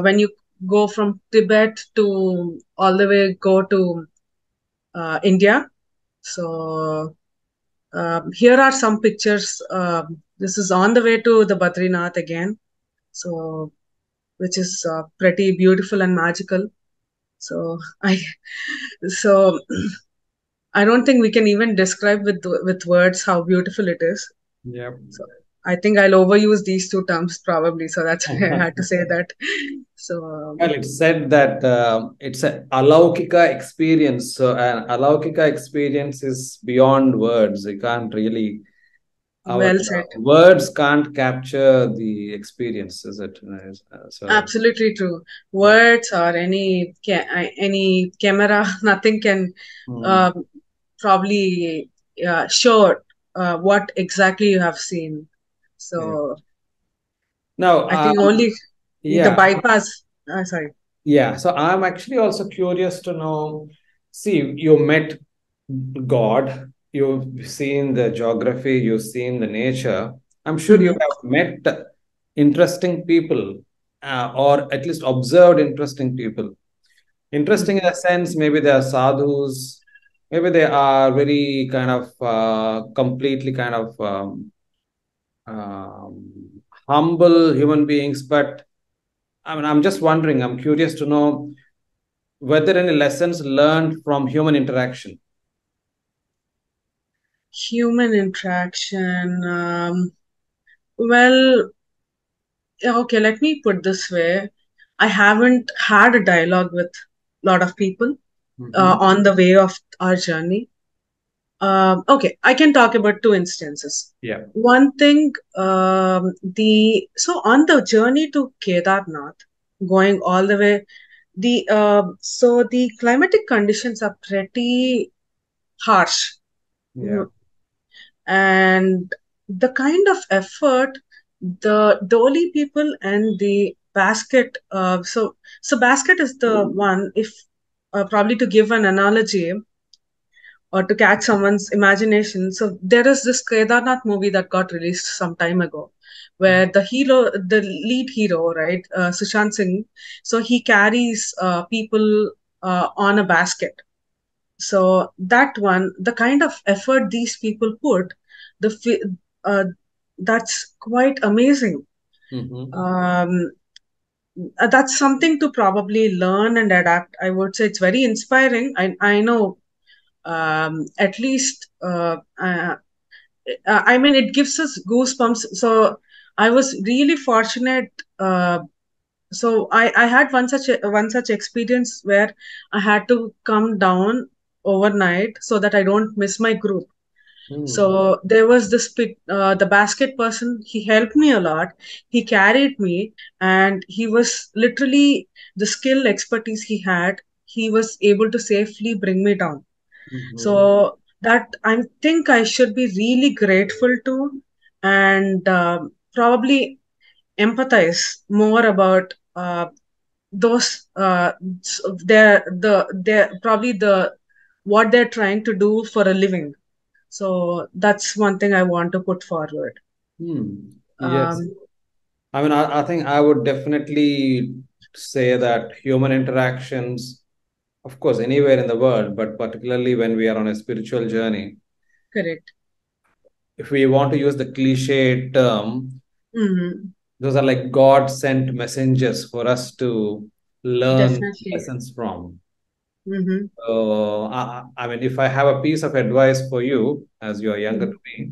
when you go from Tibet to all the way go to India. So here are some pictures. This is on the way to the Badrinath again. So which is pretty beautiful and magical. So so I don't think we can even describe with words how beautiful it is. Yep. So I think I'll overuse these two terms probably. So that's why I had to say that. So Well, it's said that it's an alaukika experience. So an alaukika experience is beyond words. You can't really, our well said. words can't capture the experience, is it? So, Absolutely true. yeah. Words or any camera, nothing can Mm, um, probably show what exactly you have seen. yeah. So Now, I think only the yeah. bypass. Sorry. Yeah, so I'm actually also curious to know. See, you met God, you've seen the geography, you've seen the nature. I'm sure you Mhm. have met interesting people, or at least observed interesting people. Interesting in Mhm. a sense, maybe they are sadhus, maybe they are very kind of completely kind of humble human beings. But I mean, I'm just wondering, I'm curious to know, were there any lessons learned from human interaction? Human interaction. Well, yeah, okay, let me put this way. I haven't had a dialogue with a lot of people Hmm. on the way of our journey. Okay, I can talk about two instances. Yeah. One thing, on the journey to Kedarnath, going all the way, the climatic conditions are pretty harsh. Yeah. Mm, and the kind of effort the Doli people and the basket. So basket is the one. If probably to give an analogy or to catch someone's imagination. So there is this Kedarnath movie that got released some time ago, where the lead hero, right, Sushant Singh, so he carries people on a basket. So that one, the kind of effort these people put, the fi- uh, that's quite amazing. Hmm. Um, that's something to probably learn and adapt. I would say it's very inspiring. I know, at least, I mean, it gives us goosebumps. So I was really fortunate. I had one such experience where I had to come down overnight so that I don't miss my group. Hmm. So there was the basket person. He helped me a lot. He carried me, and he was literally the skill expertise he had. He was able to safely bring me down. Mhm. So that I think I should be really grateful to, and probably empathize more about those. They're probably the what they're trying to do for a living. So that's one thing I want to put forward. Hmm. Yes. Um, I mean, I think I would definitely say that human interactions, of course, anywhere in the world, but particularly when we are on a spiritual journey, Correct. if we want to use the cliche term, Hmm. those are like God sent messengers for us to learn Definitely. lessons from. Hmm. I mean, if I have a piece of advice for you, as you are younger to me,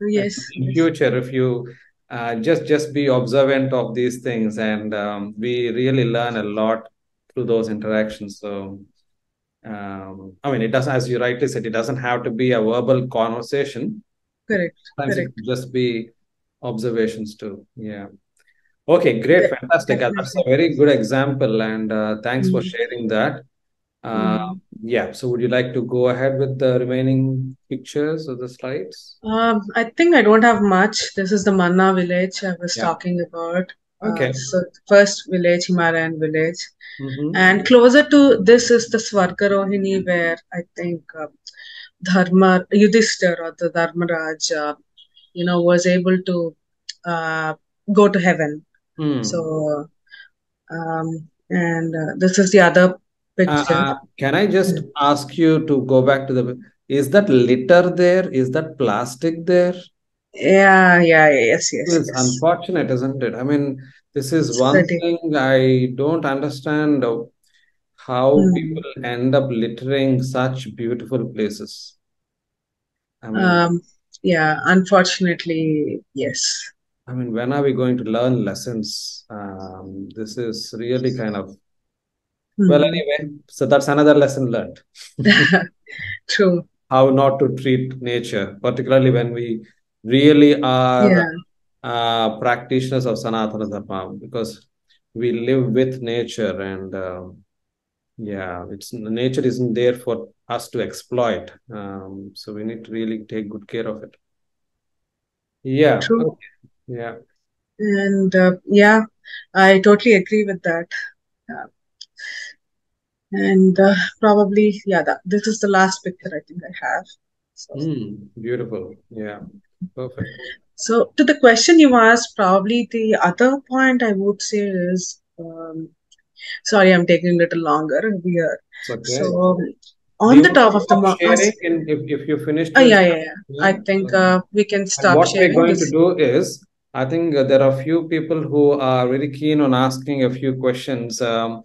Yes. in Yes. future, if you just be observant of these things, and we really learn a lot through those interactions. So, I mean, it doesn't, as you rightly said, it doesn't have to be a verbal conversation. Correct. Sometimes it Correct. could just be observations too. Yeah. Okay, great, fantastic. That's a Definitely. very good example, and thanks for Hmm. sharing that. Uh, Hmm. yeah, so would you like to go ahead with the remaining pictures of the slides? I think I don't have much. This is the Manna village I was Yeah. talking about. Okay. So first village, Himalayan village, Mm-hmm. and closer to this is the Swargarohini, where I think Yudhishthir or the Dharmaraj, was able to uh, go to heaven. Hmm. So, and this is the other picture. Can I just Mm. ask you to go back to the, is that litter there? Is that plastic there? Yeah, yeah, yeah, yes, yes, It's yes. unfortunate, isn't it? I mean, this is It's one pretty. thing I don't understand how Hmm. people end up littering such beautiful places. I mean, Um, yeah, unfortunately, yes. when are we going to learn lessons? This is really kind of, well, Hmm. anyway, so that's another lesson learned. True. How not to treat nature, particularly when we really are Yeah, practitioners of Sanatana Dharma, because we live with nature, and yeah, it's nature isn't there for us to exploit. So we need to really take good care of it. Yeah. true. Okay. Yeah. And yeah, I totally agree with that. Uh, and probably, yeah, this is the last picture I think I have. So, Beautiful. Yeah. Perfect. so to the question you asked, probably the other point I would say is, sorry, I'm taking a little longer here. It's okay. So Do on you the want to top of the stop sharing if you finished your, yeah, yeah, yeah. I yeah? think we can And stop what we're sharing going to this. do is, I think there are a few people who are very keen on asking a few questions. So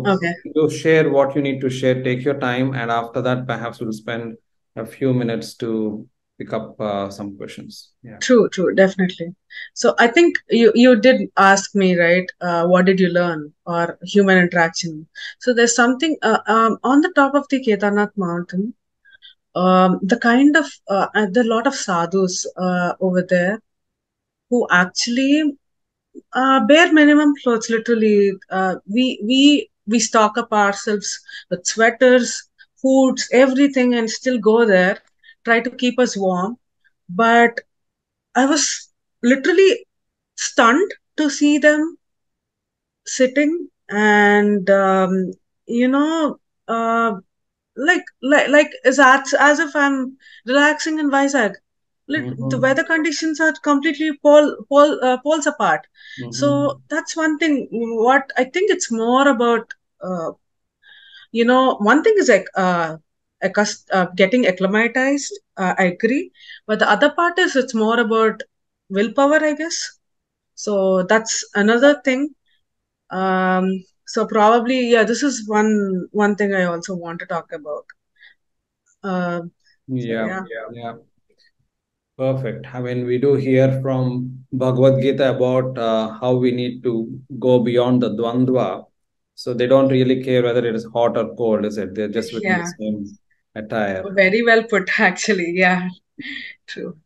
Okay, you share what you need to share, take your time, and after that, perhaps we'll spend a few minutes to pick up some questions. Yeah. true, true, definitely. So I think you did ask me, right? What did you learn or human interaction? So there's something on the top of the Kedarnath mountain. The kind of there are a lot of sadhus over there who actually bare minimum clothes. Literally, we stock up ourselves with sweaters, foods, everything, and still go there, try to keep us warm. But I was literally stunned to see them sitting and you know uh, like as if I'm relaxing in Vizag. The Mm-hmm. weather conditions are completely poles apart. Mm-hmm. So that's one thing. What I think it's more about, one thing is like getting acclimatized. I agree, but the other part is it's more about willpower, I guess. So that's another thing. So probably, yeah, this is one thing I also want to talk about. So Yeah, yeah, yeah. Perfect. I mean, we do hear from Bhagavad Gita about how we need to go beyond the Dvandva. So they don't really care whether it is hot or cold, is it? They're just wearing the yeah, same attire. very well put, actually. Yeah, true.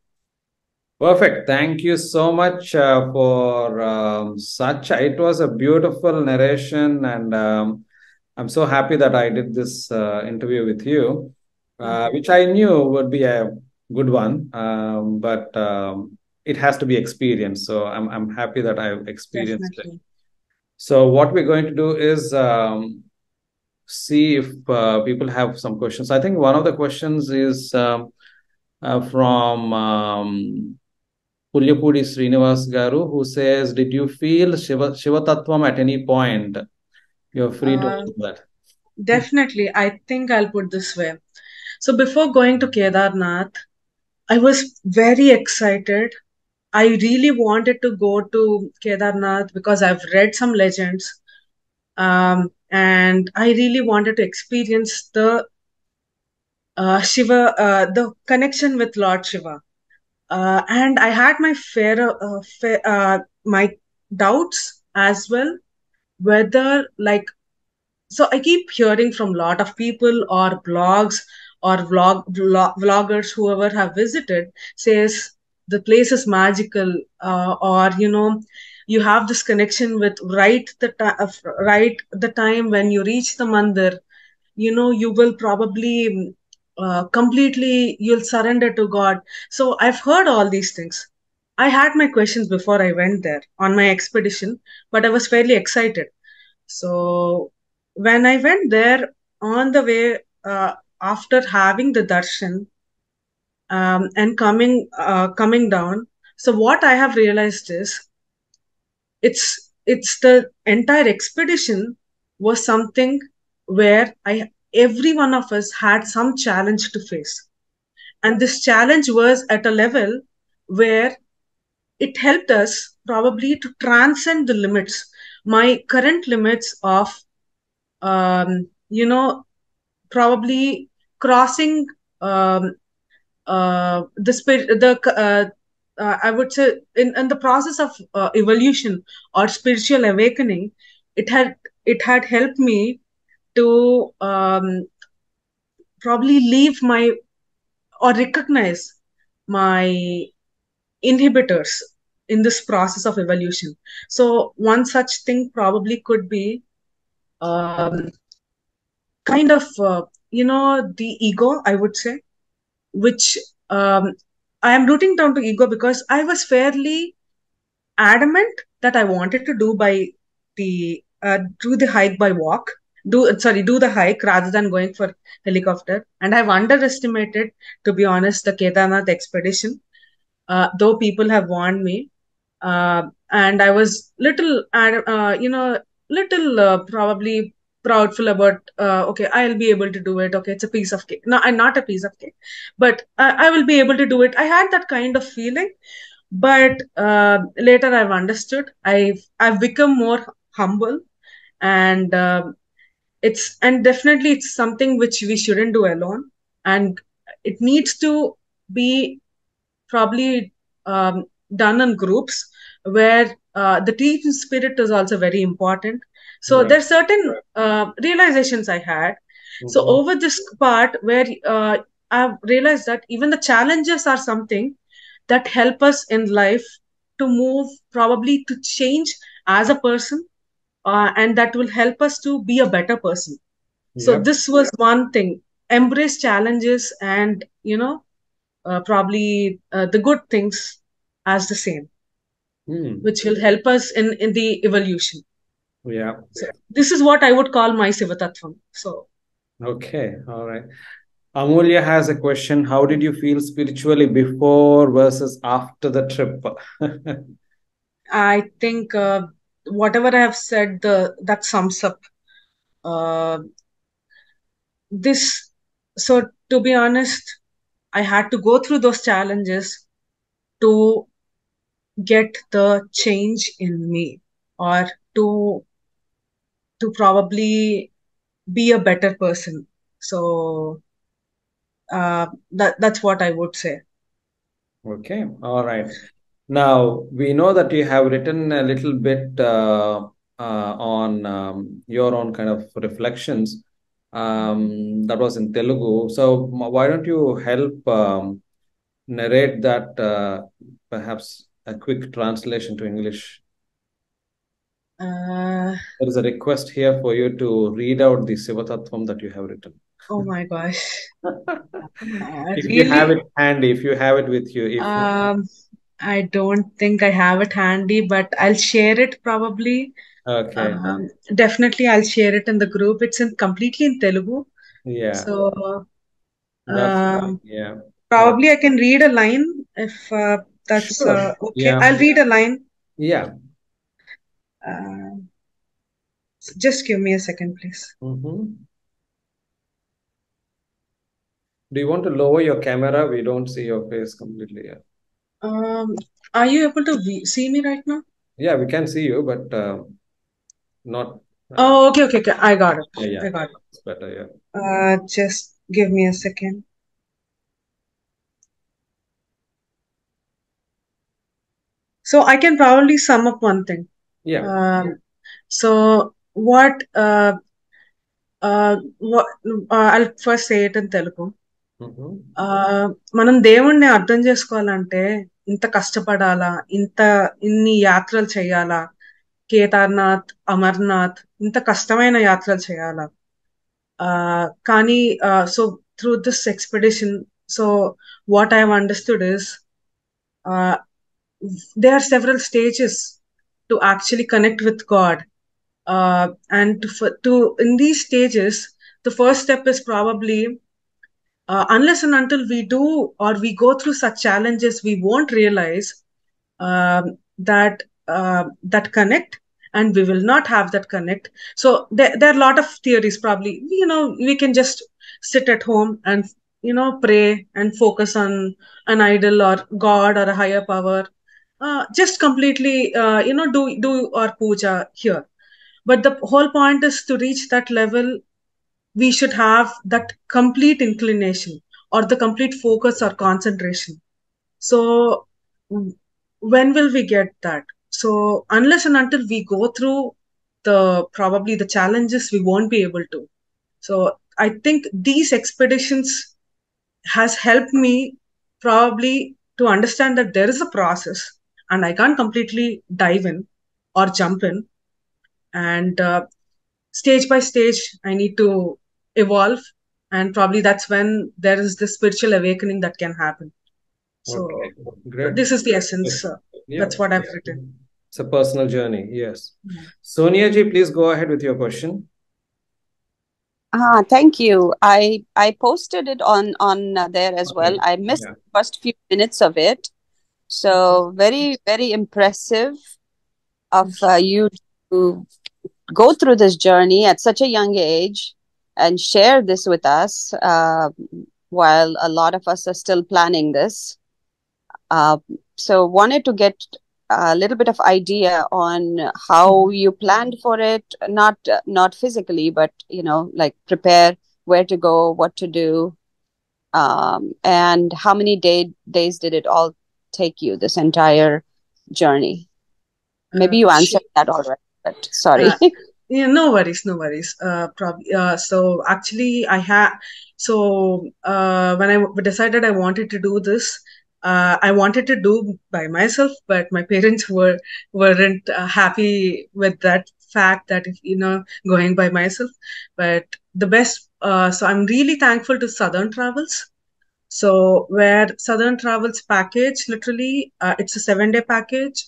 Perfect. Thank you so much for such. It was a beautiful narration, and I'm so happy that I did this interview with you, Okay, which I knew would be a good one, but it has to be experienced. So I'm happy that I've experienced it. definitely. So what we're going to do is see if people have some questions. I think one of the questions is from. Pulyapudi Srinivas Garu, who says, did you feel Shiva Tattvam at any point? You're free to Uh, answer that. Definitely. I think I'll put this way. So before going to Kedarnath, I was very excited. I really wanted to go to Kedarnath because I've read some legends, and I really wanted to experience the Shiva, the connection with Lord Shiva. And I had my doubts as well whether, like, so I keep hearing from a lot of people or blogs or vloggers, whoever have visited, says the place is magical, or you have this connection with right the time when you reach the mandir. You will probably completely you'll surrender to God. So I've heard all these things. I had my questions before I went there on my expedition, but I was fairly excited. So when I went there on the way, after having the darshan, and coming down, so what I have realized is it's the entire expedition was something where I every one of us had some challenge to face, and this challenge was at a level where it helped us probably to transcend the limits, my current limits of probably crossing um, the spirit the I would say in the process of evolution or spiritual awakening. It had it had helped me to probably leave my or recognize my inhibitors in this process of evolution. So one such thing probably could be um, kind of the ego, I would say, which um, I am rooting down to ego because I was fairly adamant that I wanted to do the hike by walk, do the hike rather than going for helicopter. And I've underestimated, to be honest, the Kedarnath expedition, though people have warned me. And I was little probably proudful about, okay, I'll be able to do it. Okay, it's a piece of cake. No, I'm not a piece of cake, but I will be able to do it. I had that kind of feeling, but later I've understood. I've become more humble, and definitely it's something which we shouldn't do alone, and it needs to be probably done in groups where the team spirit is also very important. So Right. there's certain realizations I had. So Mhm. over this part where I've realized that even the challenges are something that help us in life to move, probably to change as a person, and that will help us to be a better person. So Yep. this was one thing: embrace challenges, and probably the good things as the same, Hmm. which will help us in the evolution. Yeah. So this is what I would call my Sivatatvam. So Okay. All right. Amulya has a question. How did you feel spiritually before versus after the trip? I think whatever I have said, the that sums up uh, this. So to be honest, I had to go through those challenges to get the change in me, or to to probably be a better person. So that's what I would say. Okay, all right. Now, we know that you have written a little bit on your own kind of reflections. That was in Telugu. So, why don't you help narrate that, perhaps a quick translation to English? Uh, There is a request here for you to read out the Sivatattvam that you have written. oh my gosh. If you have Really? it handy, if you have it with you, if I don't think I have it handy, but I'll share it probably. okay, Definitely, I'll share it in the group. It's in completely in Telugu. yeah, So that's fine. um, Yeah, yeah, probably I can read a line if that's sure. okay. Yeah, I'll read a line. yeah. Uh, just give me a second, please. Mm-hmm. Do you want to lower your camera? We don't see your face completely. Yeah, Um, are you able to see me right now? yeah, we can see you, but not. Oh, okay, okay, okay. I got it. Yeah, yeah, I got it. it's better. Yeah, Just give me a second. So I can probably sum up one thing. yeah. So what I'll first say it in Telugu. Mm-hmm. మనం దేవుణ్ణి అర్థం చేసుకోవాలంటే ఇంత కష్టపడాలా, ఇన్ని యాత్రలు చేయాలా, కేదార్నాథ్, అమర్నాథ్ ఇంత కష్టమైన యాత్రలు చేయాలా. కానీ so through this expedition, so what I have understood is there are several stages to actually connect with God. And to in these stages, the first step is probably unless and until we do or we go through such challenges, we won't realize that connect, and we will not have that connect. So there are a lot of theories. Probably, we can just sit at home and pray and focus on an idol or God or a higher power, just completely do our puja here. But the whole point is to reach that level, we should have that complete inclination or the complete focus or concentration. So when will we get that? So unless and until we go through the probably the challenges, we won't be able to. So I think these expeditions has helped me probably to understand that there is a process and I can't completely dive in or jump in. And stage by stage, I need to evolve. And probably that's when there is this spiritual awakening that can happen. Okay, So great. this is the essence. Yeah, That's what I've written. it's a personal journey. Yes. Yeah. Sonia ji, please go ahead with your question. Thank you. I posted it on there as well. Okay. I missed Yeah. the first few minutes of it. So very, very impressive of you to go through this journey at such a young age and share this with us while a lot of us are still planning this. So wanted to get a little bit of idea on how you planned for it, not physically, but like prepare where to go, what to do, and how many days did it all take you, this entire journey? Maybe you answered that already, but sorry. Yeah, no worries, no worries. Probably. So actually, when I decided I wanted to do this, I wanted to do by myself, but my parents weren't happy with that fact that if going by myself. But the best. So I'm really thankful to Southern Travels. So where Southern Travels package, literally, it's a 7-day package,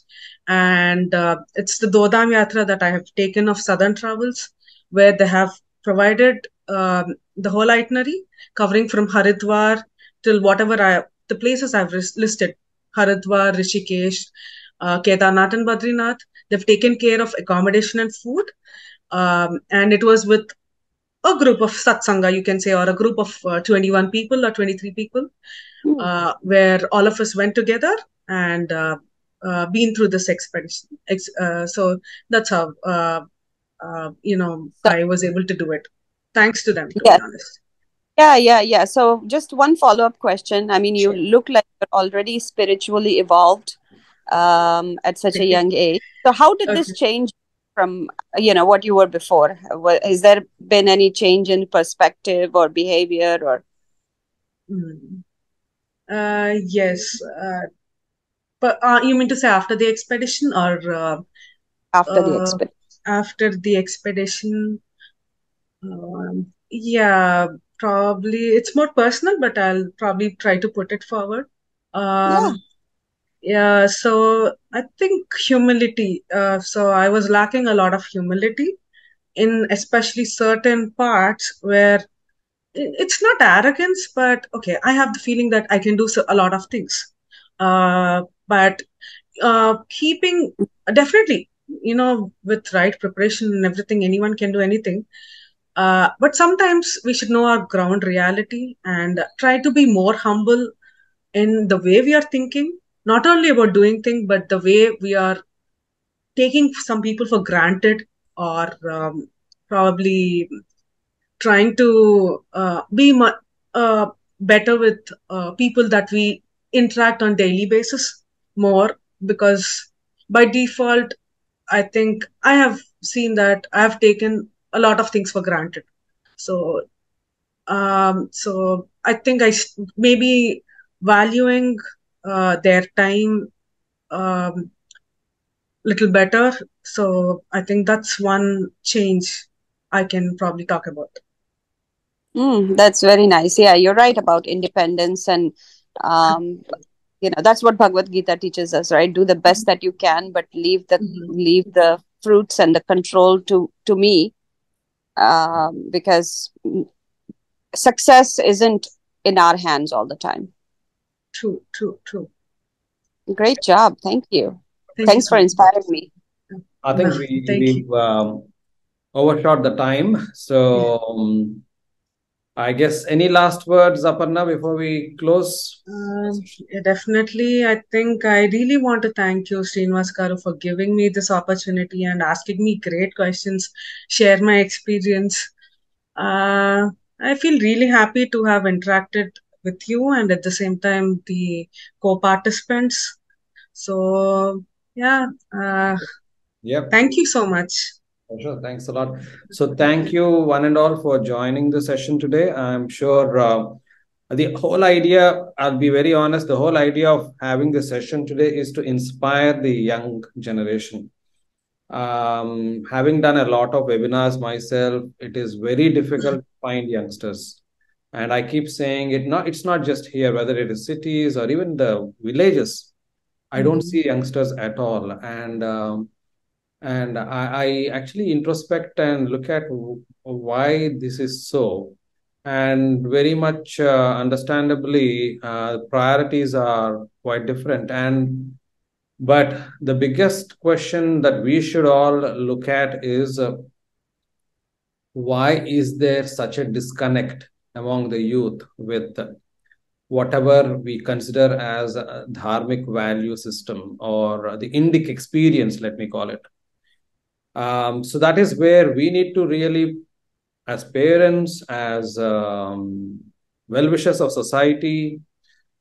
and it's the Dodam Yatra that I have taken of Southern Travels, where they have provided the whole itinerary covering from Haridwar till the places I've listed: Haridwar, Rishikesh, Kedarnath, and Badrinath. They've taken care of accommodation and food, and it was with a group of satsanga, you can say, or a group of 21 people or 23 people, where all of us went together and been through this expedition. So that's how So, I was able to do it. Thanks to them, to be yes. honest. Yeah. So just one follow-up question. I mean, you Sure. look like you're already spiritually evolved at such a young age. So how did this Okay. change from, what you were before? Has there been any change in perspective or behavior or Mm. Yes. But you mean to say after the expedition or after the uh, experience? after the expedition? Yeah, probably it's more personal, but I'll probably try to put it forward. Yeah. Yeah, so I think humility. So I was lacking a lot of humility in especially certain parts where it's not arrogance, but okay, I have the feeling that I can do a lot of things. But keeping definitely, with right preparation and everything, anyone can do anything. But sometimes we should know our ground reality and try to be more humble in the way we are thinking, not only about doing things, but the way we are taking some people for granted or probably trying to be better with people that we interact on daily basis more because by default I think I have seen that I have taken a lot of things for granted. So I think maybe valuing their time little better. So I think that's one change I can probably talk about. That's very nice. Yeah, you're right about independence and um, that's what Bhagavad Gita teaches us, right? Do the best that you can, but Mhm. leave the fruits and the control to me, because success isn't in our hands all the time. True, true, true. Great job. Thank you. Thank you Thanks so for much. inspiring me. I No, think thank you. we've overshot the time. Yeah. So I guess any last words, Aparna, before we close the session? Yeah, definitely. I think I really want to thank you, Srinivas Garu, for giving me this opportunity and asking me great questions, share my experience. Uh, I feel really happy to have interacted with you and at the same time the co-participants. So, yeah, Yep. thank you so much. Sure. Thanks a lot. So thank you one and all for joining the session today. I'm sure the whole idea, I'll be very honest, the whole idea of having this session today is to inspire the young generation. Having done a lot of webinars myself, it is very difficult to find youngsters. And I keep saying it's not just here, whether it is cities or even the villages. I don't Mhm. see youngsters at all. And I actually introspect and look at why this is so. And very much understandably, priorities are quite different. But the biggest question that we should all look at is why is there such a disconnect among the youth with whatever we consider as a dharmic value system or the Indic experience, let me call it. So that is where we need to really, as parents, as well-wishers of society,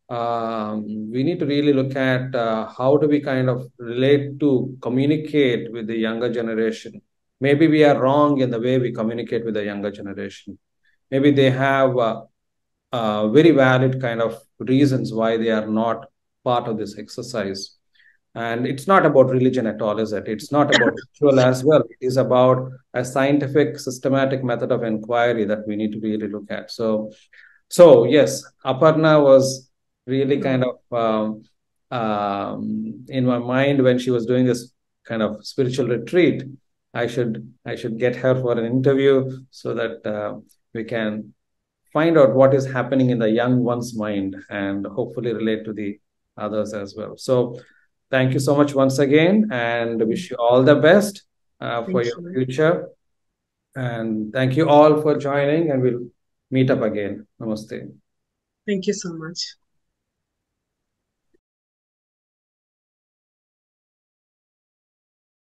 we need to really look at how do we kind of relate to communicate with the younger generation. Maybe we are wrong in the way we communicate with the younger generation. Maybe they have very valid kind of reasons why they are not part of this exercise. And it's not about religion at all, is it? It's not about ritual as well. It is about a scientific, systematic method of inquiry that we need to really look at. So yes, Aparna was really kind Mhm. of in my mind when she was doing this kind of spiritual retreat. I should get her for an interview so that we can find out what is happening in the young one's mind and hopefully relate to the others as well. So thank you so much once again and wish you all the best for Thank your you. future. And thank you all for joining, and we'll meet up again. Namaste. Thank you so much.